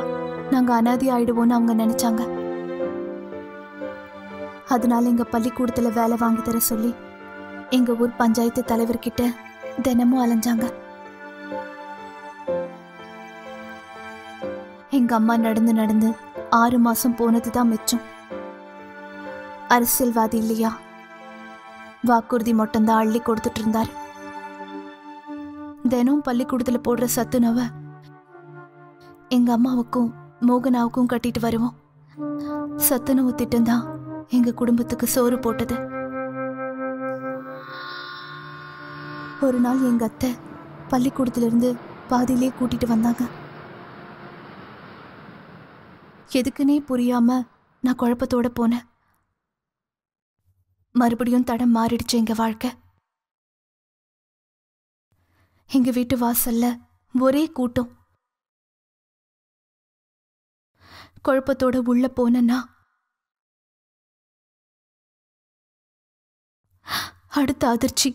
நாங்க அனாதி ஆயிடுவோம்னு அவங்க நினைச்சாங்க. அதனால எங்க பள்ளிக்கூடத்துல வேலை வாங்கி தர சொல்லி எங்க ஊர் பஞ்சாயத்து தலைவர்கிட்ட தினமும் அலைஞ்சாங்க. எங்க அம்மா நடந்து நடந்து 6 மாசம் போனதுதான் மிச்சம். அரசியல்வாதி இல்லையா, வாக்குறுதி மட்டும்தான் அள்ளி கொடுத்துட்டு இருந்தாரு. தினம் பள்ளிக்கூடத்துல போடுற சத்துணவை எங்க அம்மாவுக்கும் மோகனாவுக்கும் கட்டிட்டு வருவோம். சத்துணவு திட்டம் தான் எங்க குடும்பத்துக்கு சோறு போட்டது. ஒரு நாள் எங்க அத்தை பள்ளிக்கூடத்துல இருந்து பாதியிலே கூட்டிட்டு வந்தாங்க. எதுக்குன்னே புரியாம நான் குழப்பத்தோட போனேன். மறுபடியும் தடம் மாறிடுச்சு எங்க வாழ்க்கை. எங்க வீட்டு வாசல்ல ஒரே கூட்டம். குழப்பத்தோட உள்ள போனா அடுத்த அதிர்ச்சி.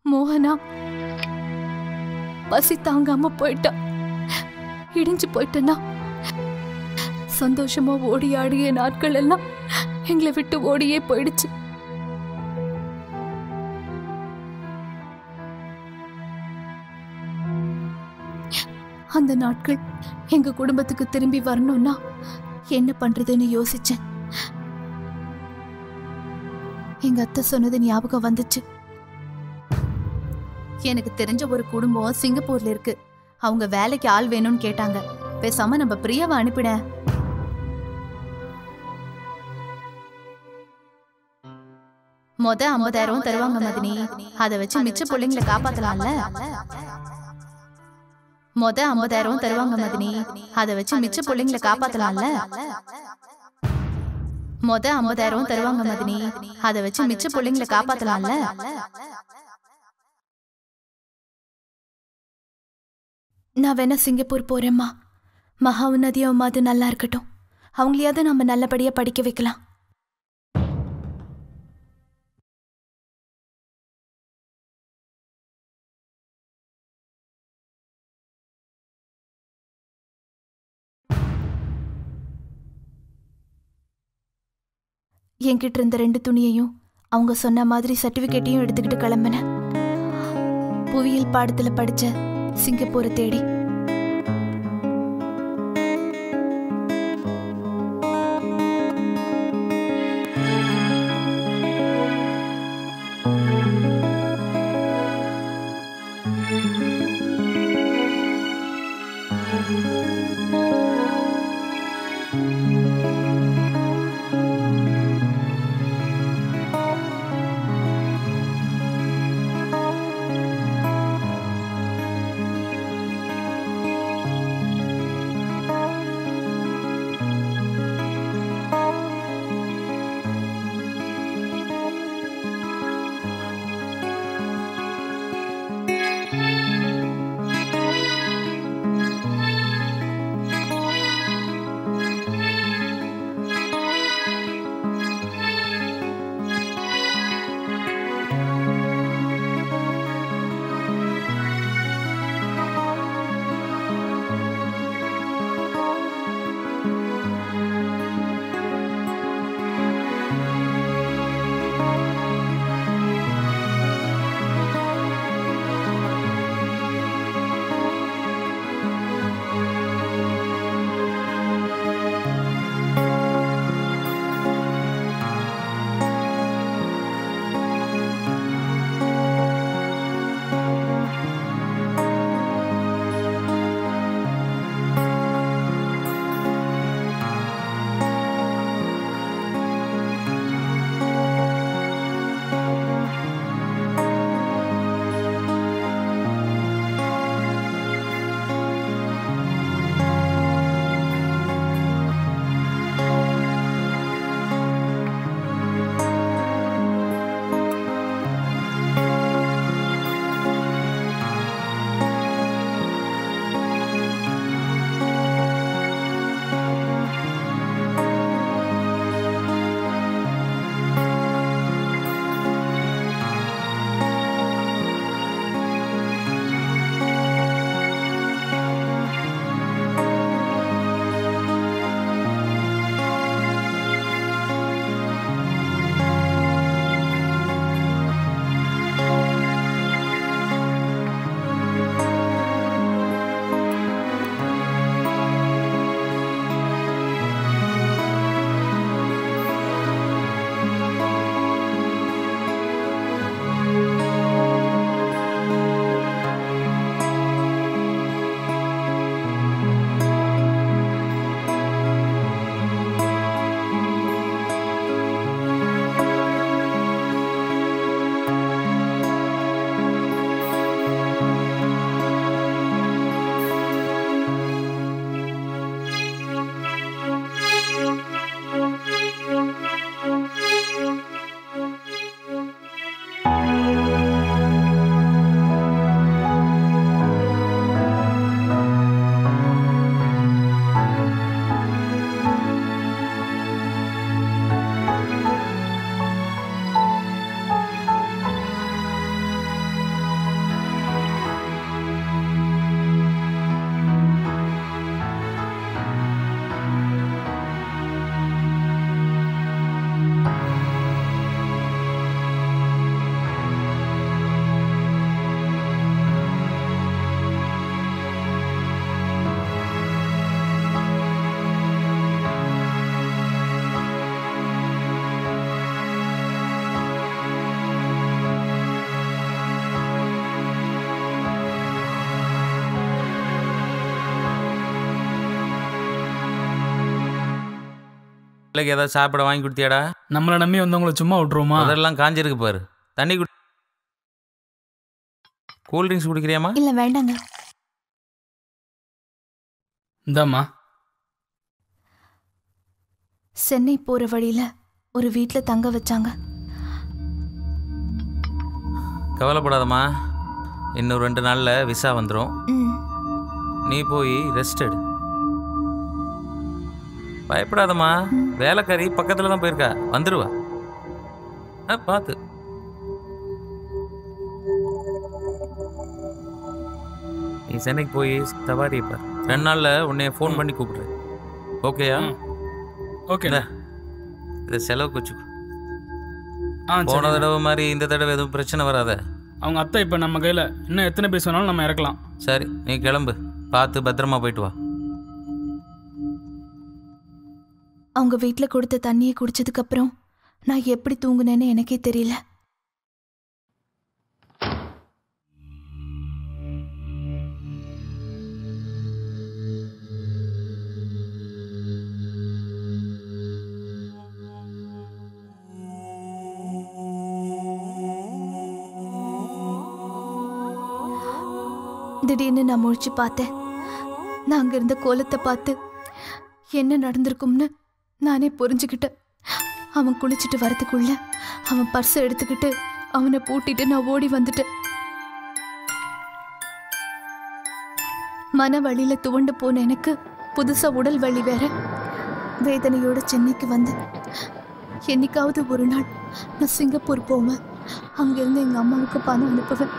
மோகனா பசி தாங்காம போயிட்டா. இடிஞ்சு போயிட்டனா. சந்தோஷமா ஓடி ஆடிய நாட்கள் எல்லாம் எங்களை விட்டு ஓடியே போயிடுச்சு. அந்த நாட்கள் எங்க குடும்பத்துக்கு திரும்பி வரணும்னா என்ன பண்றதுன்னு யோசிச்சேன். எங்க அத்தை சொன்னது ஞாபகம் வந்துச்சு. எனக்கு தெரிஞ்ச ஒரு குடும்பம் சிங்கப்பூர்ல இருக்கு. அவங்க வேலைக்கு ஆள் வேணும்னு கேட்டாங்க. பேசாம நம்ம பிரியாவை அனுப்பிட. மொத 50,000 தருவாங்க மதினி. அதை வச்சு மிச்ச பிள்ளைங்களை காப்பாத்தலாம்ல. மொத 50,000 தருவாங்க மதினி. அதை வச்சு மிச்ச பிள்ளைங்களை காப்பாத்தலாம்ல. மொத 50,000 தருவாங்க மதினி. அதை வச்சு மிச்ச பிள்ளைங்களை காப்பாத்தலாம்ல. நான் வேணா சிங்கப்பூர் போறேம்மா. மகாவும் நதியாவும் அது நல்லா இருக்கட்டும். அவங்களையாவது நம்ம நல்லபடியா படிக்க வைக்கலாம். என்கிட்ட இருந்த 2 துணியையும் அவங்க சொன்ன மாதிரி சர்டிபிகேட்டையும் எடுத்துக்கிட்டு கிளம்பினேன். புவியியல் பாடத்துல படிச்ச சிங்கப்பூரை தேடி. பிள்ளைக்கு ஏதாவது சாப்பிட வாங்கி கொடுத்தியாடா? நம்மளை நம்பி வந்தவங்களை சும்மா விட்டுருவோமா? அதெல்லாம் காஞ்சிருக்கு பாரு. தண்ணி குடி. கூல் ட்ரிங்க்ஸ் குடிக்கிறியாம்மா? இல்ல வேண்டாங்க. இந்தாம்மா. சென்னை போற வழியில ஒரு வீட்ல தங்க வச்சாங்க. கவலைப்படாதம்மா, இன்னும் 2 நாளில் விசா வந்துடும். நீ போய் ரெஸ்ட் எடு. பயப்படாதம்மா, வேலைக்காரி பக்கத்தில் தான் போயிருக்கா, வந்துடுவா. பார்த்து. நீ சென்னைக்கு போய் சவாரி பார். 2 நாளில் உன்னைய ஃபோன் பண்ணி கூப்பிடுறேன். ஓகேயா? ஓகே. இதை செலவுக்கு வச்சுக்கோ. போன தடவை மாதிரி இந்த தடவை எதுவும் பிரச்சனை வராத. அவங்க அத்தை இப்போ நம்ம கையில், இன்னும் எத்தனை பேர் வேணாலும் நம்ம இறக்கலாம். சரி, நீ கிளம்பு, பார்த்து பத்திரமா போயிட்டு வா. அவங்க வீட்டில் கொடுத்த தண்ணியை குடிச்சதுக்கு அப்புறம் நான் எப்படி தூங்குனேன்னு எனக்கே தெரியல. திடீர்னு நான் முழிச்சு பார்த்தேன். நான் அங்க இருந்த கோலத்தை பார்த்து என்ன நடந்திருக்கும்னு நானே புரிஞ்சுக்கிட்டேன். அவன் குளிச்சுட்டு வரதுக்குள்ள அவன் பர்ஸை எடுத்துக்கிட்டு அவனை பூட்டிட்டு நான் ஓடி வந்துட்டேன். மன வழியில துவண்டு போன எனக்கு புதுசா உடல் வலி வேற. வேதனையோட சென்னைக்கு வந்து என்னைக்காவது ஒரு நாள் நான் சிங்கப்பூர் போவேன். அங்கிருந்து எங்க அம்மாவுக்கு பணம் அனுப்புவேன்.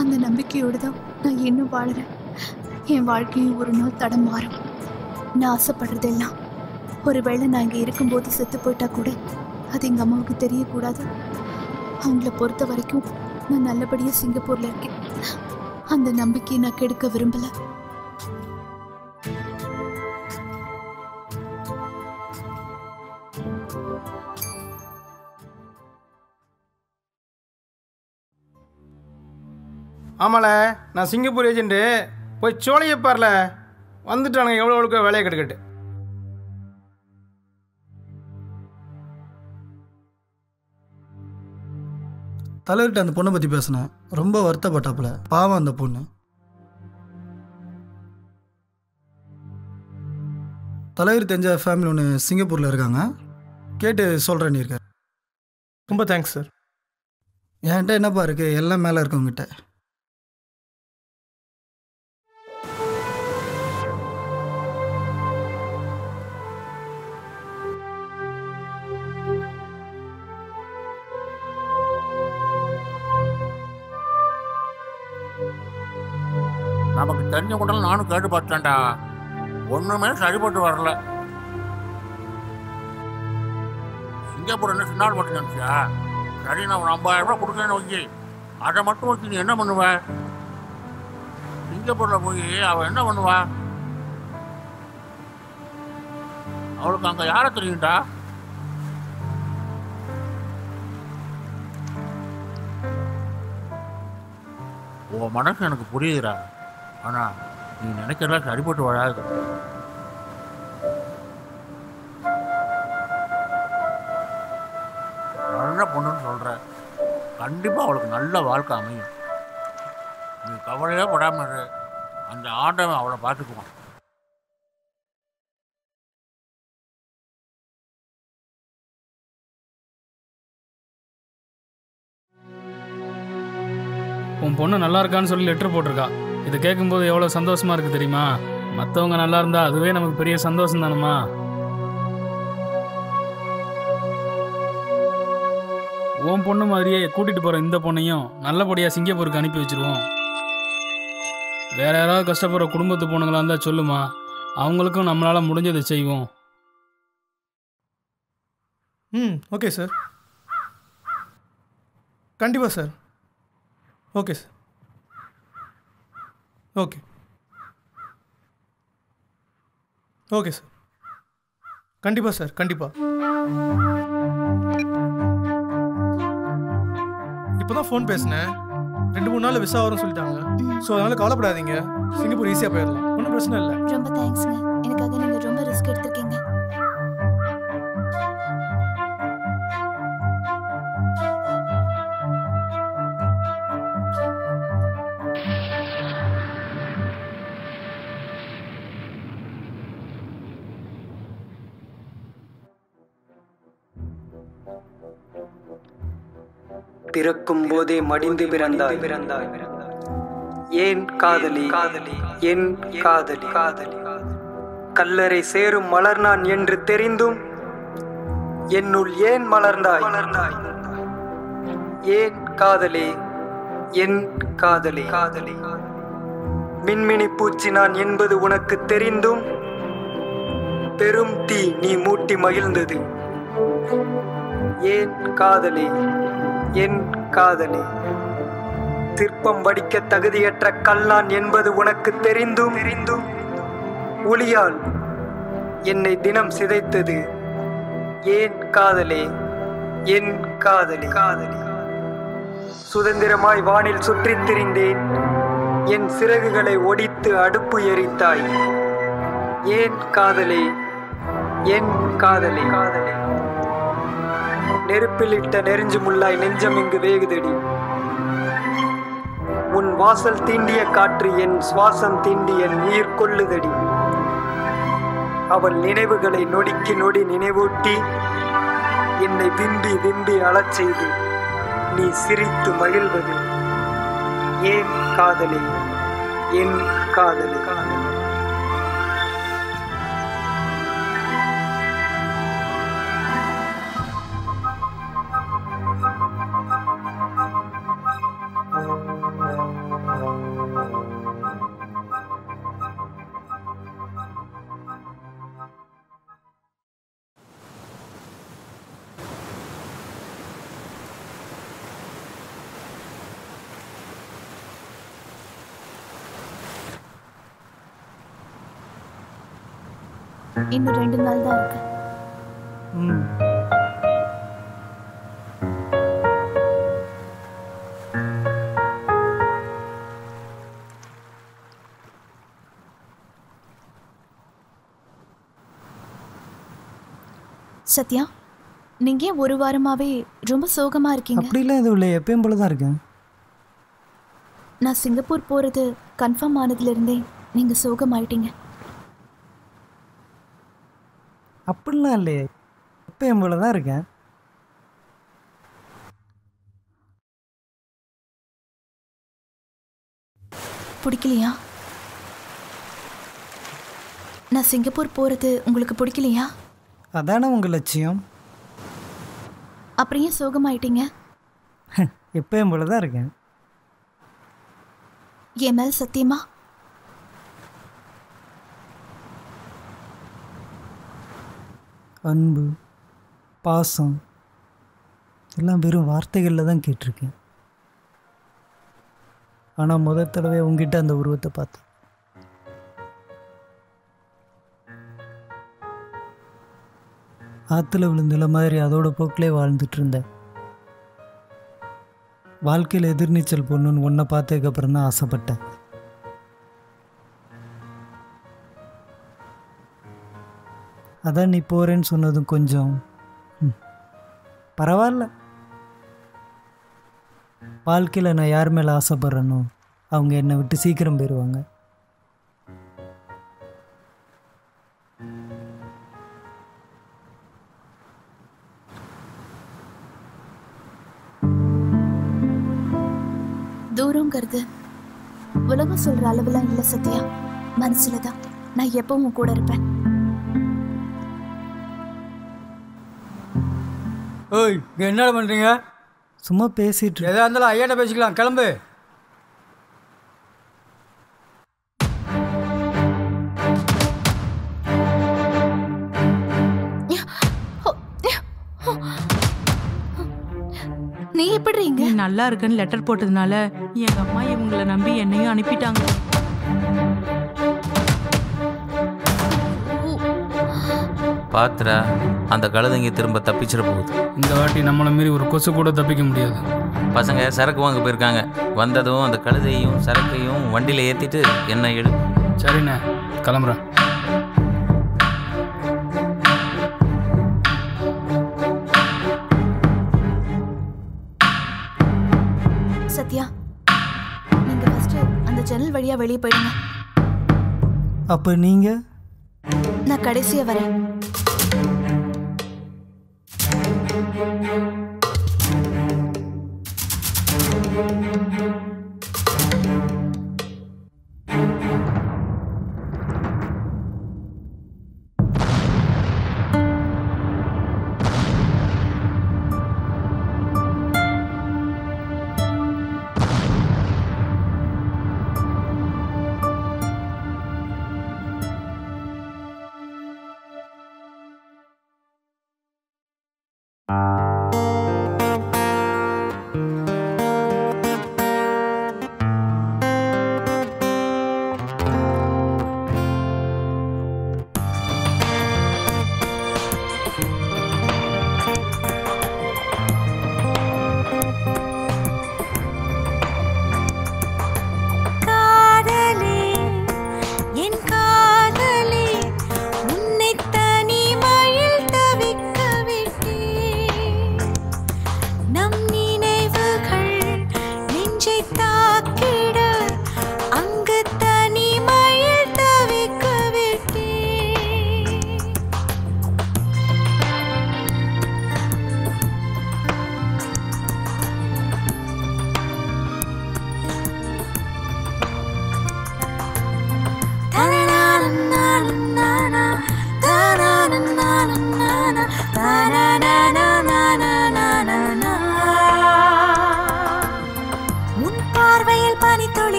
அந்த நம்பிக்கையோடு தான் நான் இன்னும் வாழறேன். என் வாழ்க்கையும் ஒரு நாள் தடம் மாறும். நான் ஆசைப்படுறதெல்லாம் ஒருவேளை நான் இங்கே இருக்கும்போது செத்து போயிட்டா கூட அது எங்கள் அம்மாவுக்கு தெரியக்கூடாது. அவங்கள பொறுத்த வரைக்கும் நான் நல்லபடியாக சிங்கப்பூரில் இருக்கேன். அந்த நம்பிக்கையை நான் கெடுக்க விரும்பலை. ஆமால, நான் சிங்கப்பூர் ஏஜென்ட்டு. போய் சோழையை பாருல, வந்துட்டானுங்க எவ்வளோ வேலையை கெடுக்கட்டு. தலைவர்கிட்ட அந்த பொண்ணை பற்றி பேசினேன். ரொம்ப வருத்தப்பட்டாப்புல. பாவம் அந்த பொண்ணு. தலைவர் தெரிஞ்ச ஃபேமிலி ஒன்று சிங்கப்பூரில் இருக்காங்க. கேட்டு சொல்கிறேன். நீ இருக்க. ரொம்ப தேங்க்ஸ் சார். என்கிட்ட என்னப்பா இருக்குது, எல்லாம் மேலே இருக்கவங்ககிட்ட. நமக்கு தெரிஞ்ச கூட நானும் கேட்டு பார்த்தேன்டா, ஒன்றுமே சரிப்பட்டு வரல. சிங்கப்பூர் என்ன சின்னால் மட்டும் நினச்சியா? சரி, நான் ஒரு 50,000 ரூபா கொடுக்கணும்னு வச்சு அதை மட்டும் வச்சு நீ என்ன பண்ணுவ? சிங்கப்பூரில் போய் அவள் என்ன பண்ணுவா? அவளுக்கு அங்கே யாரை தெரியும்டா? உன் மனசு எனக்கு புரியுதுடா. ஆனால் நீ நினைக்கிறதா சரிப்பட்டு வராது. நல்ல பொண்ணுன்னு சொல்கிற, கண்டிப்பாக அவளுக்கு நல்ல வாழ்க்கை அமையும். நீ கவலையே படாமல் இரு. அந்த ஆண்டவன் அவளை பார்த்துக்குவான். உன் பொண்ணு நல்லா இருக்கான்னு சொல்லி லெட்டர் போட்டிருக்கா. இதை கேட்கும்போது எவ்வளோ சந்தோஷமா இருக்கு தெரியுமா? மற்றவங்க நல்லா இருந்தா அதுவே நமக்கு பெரிய சந்தோஷம் தானம்மா. உன் பொண்ணு மாதிரியே கூட்டிகிட்டு போகிற இந்த பொண்ணையும் நல்லபடியாக சிங்கப்பூருக்கு அனுப்பி வச்சிருவோம். வேற யாராவது கஷ்டப்படுற குடும்பத்து பொண்ணுங்களா இருந்தால் சொல்லுமா, அவங்களுக்கும் நம்மளால் முடிஞ்சதை செய்வோம். ஓகே சார், கண்டிப்பாக sir. Okay sir. Okay okay sir, கண்டிப்பாக சார், கண்டிப்பாக. இப்போ தான் ஃபோன் பேசினேன். 2-3 நாள் விசா வரும்னு சொல்லிட்டாங்க. ஸோ அதனால் கவலைப்படாதீங்க, சிங்கப்பூர் ஈஸியாக போயிடலாம், ஒன்றும் பிரச்சனை இல்லை. ரொம்ப தேங்க்ஸுங்க. எனக்காக நீங்கள் ரொம்ப ரிஸ்க் எடுத்திருக்கீங்க. பிறக்கும் போதே மடிந்து பிறந்தாய் ஏன் காதலி என் காதலி கல்லறை சேரும் மலர் நான் என்று தெரிந்தும் என்னுள் ஏன் மலர்ந்தாய் ஏன் காதலி என் காதலி மின்மினி பூச்சி நான் என்பது உனக்கு தெரிந்தும் பெரும் தீ நீ மூட்டி மகிழ்ந்தது ஏன் காதலி என் காதலி சிற்பம் வடிக்க தகுதியற்ற கல்லான் என்பது உனக்கு தெரிந்தும் ஒளியால் என்னை தினம் சிதைத்தது ஏன் காதலி என் காதலி சுதந்திரமாய் வானில் சுற்றித் திரிந்தேன் என் சிறகுகளை ஒடித்து அடுப்பு எரித்தாய் ஏன் காதலி என் காதலி நெருப்பில் இட்ட நெருஞ்சு முள்ளாய் நெஞ்சம் இங்கு வேகுதடி உன் வாசல் தீண்டிய காற்று என் சுவாசம் தீண்டி என் உயிர் கொள்ளுதடி அவள் நினைவுகளை நொடிக்கு நொடி நினைவூட்டி என்னை விம்பி அழச் செய்து நீ சிரித்து மகிழ்வது ஏன் காதலி என் காதலி இன்னும் 2 நாள் தான் இருக்கு. சத்யா, நீங்க ஏன் ஒரு வாரமாவே ரொம்ப சோகமா இருக்கீங்க? அப்படிலாம் எதுவும் இல்லை, எப்பயும் போல தான் இருக்கேன். நான் சிங்கப்பூர் போறது கன்ஃபார்ம் ஆனதுல இருந்தே நீங்க சோகமாயிட்டீங்க. அப்படிலாம் இல்லையே, எப்பயும் போல தான் இருக்கேன். பிடிக்கலையா? நான் சிங்கப்பூர் போறது உங்களுக்கு பிடிக்கலையா? அதானே உங்கள் லட்சியம். அப்புறம் ஏன் சோகமாயிட்டீங்க? எப்பயும் போல தான் இருக்கேன். என் மேல் சத்தியமா? அன்பு, பாசம் எல்லாம் வெறும் வார்த்தைகளில் தான் கேட்டிருக்கேன். ஆனால் முதல் தடவை உங்ககிட்ட அந்த உருவத்தை பார்த்தேன். ஆற்றுல விழுந்துல மாதிரி அதோட போக்கிலே வாழ்ந்துட்டு இருந்தேன். வாழ்க்கையில் எதிர்நீச்சல் போடணுன்னு ஒன்றை பார்த்ததுக்கப்புறம் தான் ஆசைப்பட்டேன். அதான் நீ போகிறேன்னு சொன்னதும் கொஞ்சம் பரவாயில்ல. வாழ்க்கையில் நான் யார் மேலே ஆசைப்பட்றேனோ அவங்க என்னை விட்டு சீக்கிரம் போயிடுவாங்க. தூரங்கிறது உலகம் சொல்ற அளவுலாம் இல்லை சத்யா. மனசுல தான் நான் எப்பவும் கூட இருப்பேன். ஓய், இங்கே என்ன பண்ணுறீங்க? சும்மா பேசிட்டு எதா இருந்தாலும் ஐயாட்ட பேசிக்கலாம், கிளம்பு. நீ எப்படி நீ நல்லா இருக்குன்னு லெட்டர் போட்டதுனால எங்க அம்மா இவங்களை நம்பி என்னையும் அனுப்பிட்டாங்க. பாத்துரா, அந்த கழுதைங்க திரும்ப தப்பிச்சிட போகுது. இந்த வாட்டி நம்மளை மீறி ஒரு கொசு கூட தப்பிக்க முடியாது. பசங்க சரக்கு வாங்க போயிருக்காங்க. வந்ததும் அந்த கழுதையும் சரக்கையும் வண்டியில் ஏற்றிட்டு என்ன எடு. சரிண்ணே, கிளம்புறேன். சத்யா, நீங்க ஃபர்ஸ்ட் அந்த ஜன்னல் வழியா வெளியே போயிடுங்க. அப்போ நீங்கள்? நான் கடைசியா வரேன்.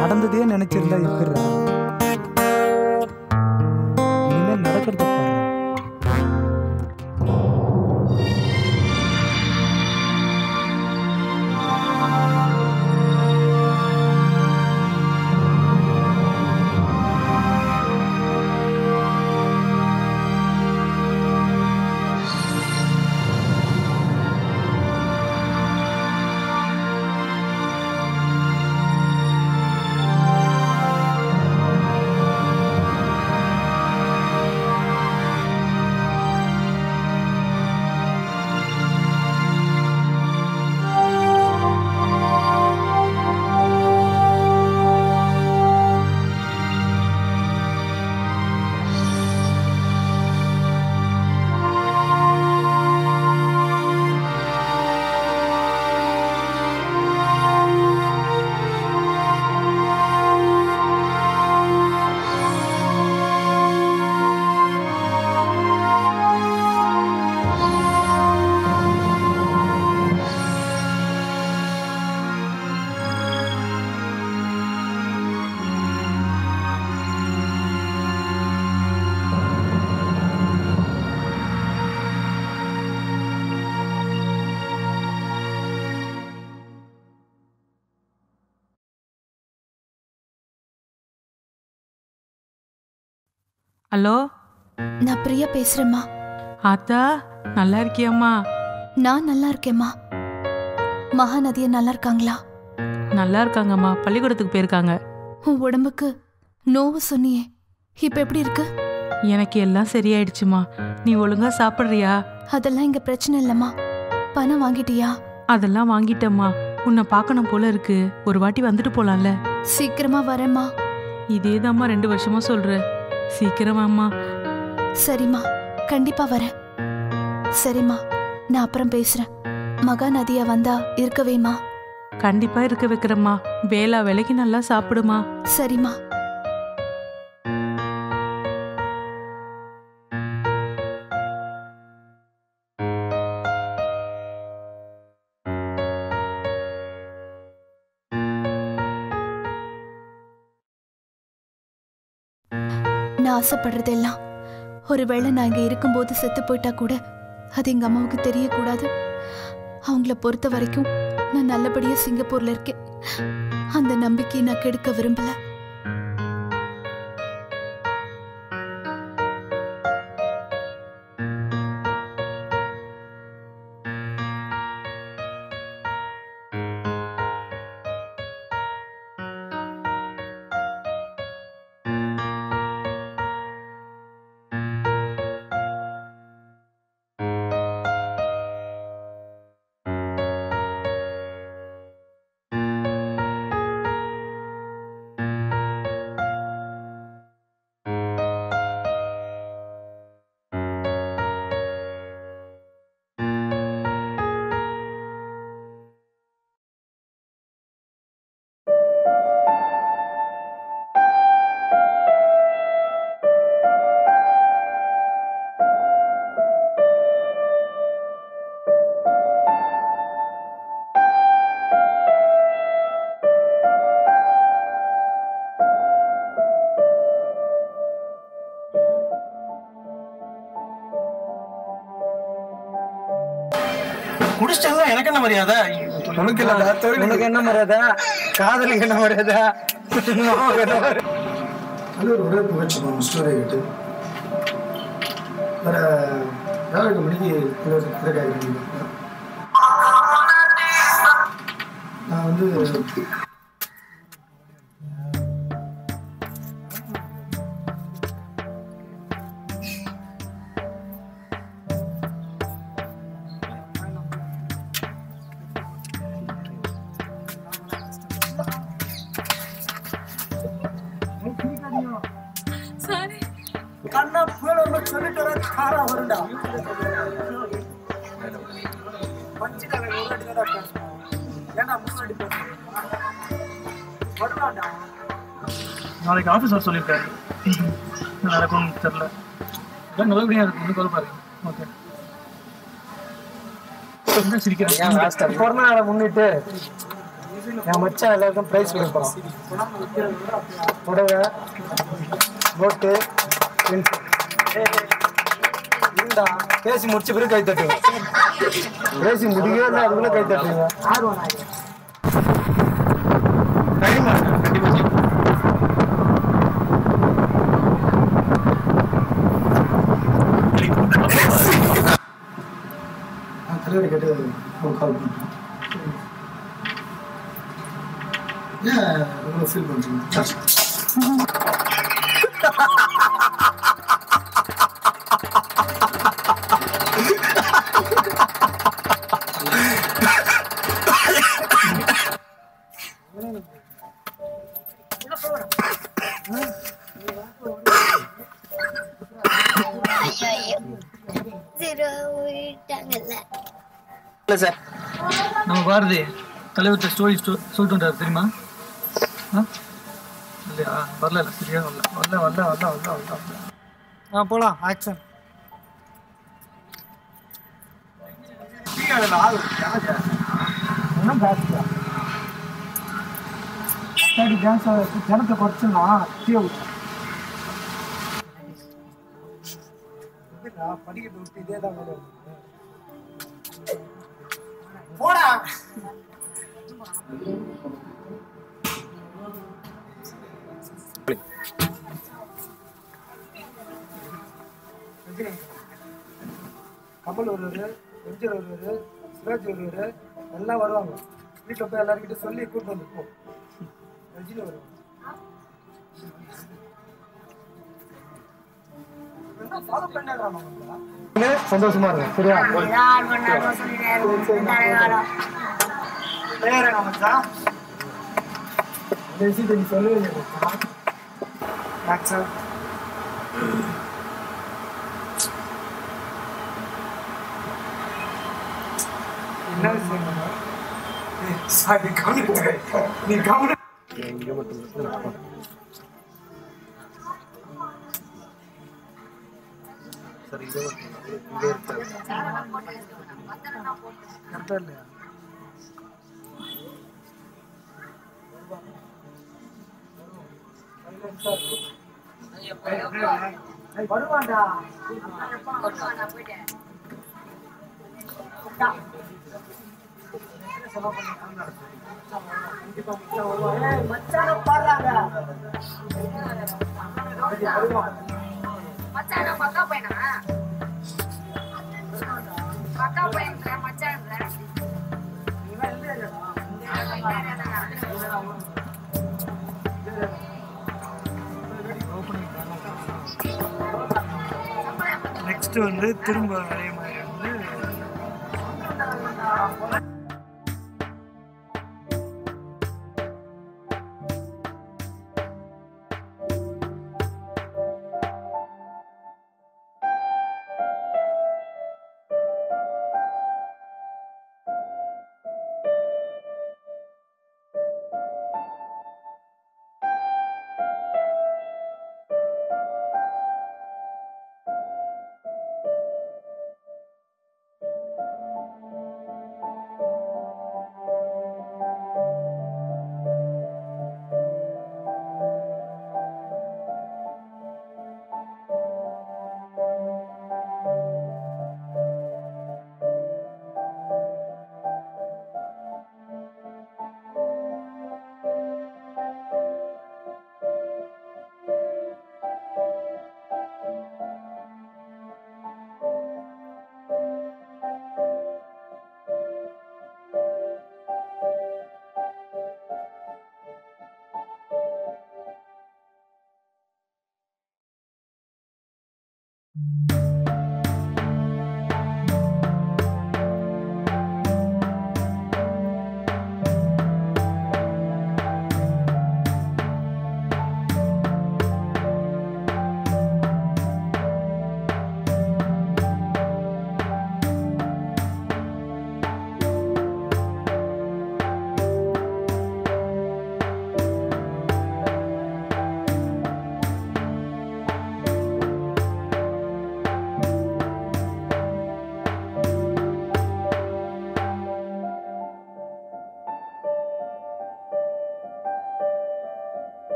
நடந்ததே நினைச்சிருந்தா இருக்கிறா இனிமேல் நடக்கிறத பாரு. ஹலோ, நான் பிரியா பேசுறேம்மா. ஆத்தா நல்லா இருக்கியம்மா? நான் நல்லா இருக்கேம்மா. மகாநதியா நல்லா இருக்காங்களா? நல்லா இருக்காங்கம்மா, பள்ளிக்கூடத்துக்கு போயிருக்காங்க. உன் உடம்புக்கு நோவு சொன்னியே, இப்ப எப்படி இருக்கு? எனக்கு எல்லாம் சரியாயிடுச்சுமா. நீ ஒழுங்கா சாப்பிட்றியா? அதெல்லாம் இங்க பிரச்சனை இல்லம்மா. பணம் வாங்கிட்டியா? அதெல்லாம் வாங்கிட்டம்மா. உன்னை பார்க்கணும் போல இருக்கு, ஒரு வாட்டி வந்துட்டு போலாம்ல? சீக்கிரமா வரேம்மா. இதேதாம்மா 2 வருஷமா சொல்ற. சீக்கிரமாம்மா. சரிம்மா, கண்டிப்பா வரேன். சரிம்மா, நான் அப்புறம் பேசுறேன். மகாநதியா வந்தா இருக்கவேம்மா? கண்டிப்பா இருக்க வைக்கிறம்மா. வேளா வேலைக்கு நல்லா சாப்பிடுமா. சரிம்மா. நான் ஆசைப்படுறதெல்லாம் ஒருவேளை நான் இங்க இருக்கும்போது செத்து போயிட்டா கூட அது எங்க அம்மாவுக்கு தெரியக்கூடாது. அவங்கள பொறுத்த வரைக்கும் நான் நல்லபடியா சிங்கப்பூர்ல இருக்கேன். அந்த நம்பிக்கையை நான் கெடுக்க விரும்பல. குடிச்சா எனக்கு என்ன மரியாதை? உனக்கு இல்லடா, உனக்கு என்ன மரியாதை? காதலுக்கு என்ன மரியாதை? அது ஒரு உடல் புகழ்ச்சி ஸ்டோரி கேட்டு வேற 4 மணிக்கு நான் வந்து கண்ணா போல சொல்லிட்டு வர காரா வருடா. நாளைக்கு ஆஃபீஸ் வர சொல்லியிருக்காரு. என்ன நடக்கும்னு தெரியல. எல்லாம் நல்லபடியாக இருக்கு. இன்னும் சொல்ல பாருங்க. ஓகே. பிறந்த நாளை முன்னிட்டு என் மச்சான் எல்லாருக்கும் ப்ரைஸ் கொடுக்க போகிறோம். புடவை, நோட்டு, இருந்தா பேசி முடிச்ச பிறகு கை தட்டுவேன். பேசி முடிக்கவே அதுக்குள்ள கை தட்டுவீங்க. தலைவரை கேட்டு கால் பண்ணுறேன். ஏன் ரொம்ப ஃபீல் பண்ணுறீங்க? நம்ம பாரதி தலைவர்கிட்ட ஸ்டோரி சொல்லிட்டு வந்தார் தெரியுமா? இல்லையா? வரல சரியா வரல. போலாம் ஆக்ஷன். ஜனத்தை குறைச்சுன்னா படிக்கட்டு விட்டு இதே தான் போடா. கமல் வருவாரு, எம்ஜிஆர் வருவாரு, சிவாஜி வருவாரு, எல்லாம் வருவாங்க. வீட்டில் போய் எல்லாருக்கிட்ட சொல்லி கூப்பிட்டு வந்துருப்போம். ரஜினி வருவாங்க. சந்தோஷமா இருக்கும். சரியா? சொல்லு. என்ன விஷயம்? சாரி, நீ கவனம். சரி, இது கரெக்டா இல்லையா? வருவாண்டா. மச்சான பாடுறாங்க. மச்சான பக்கா பையனா? பக்கா பையன் மச்சான். நெக்ஸ்ட் வந்து திரும்ப அதே மாதிரி வந்து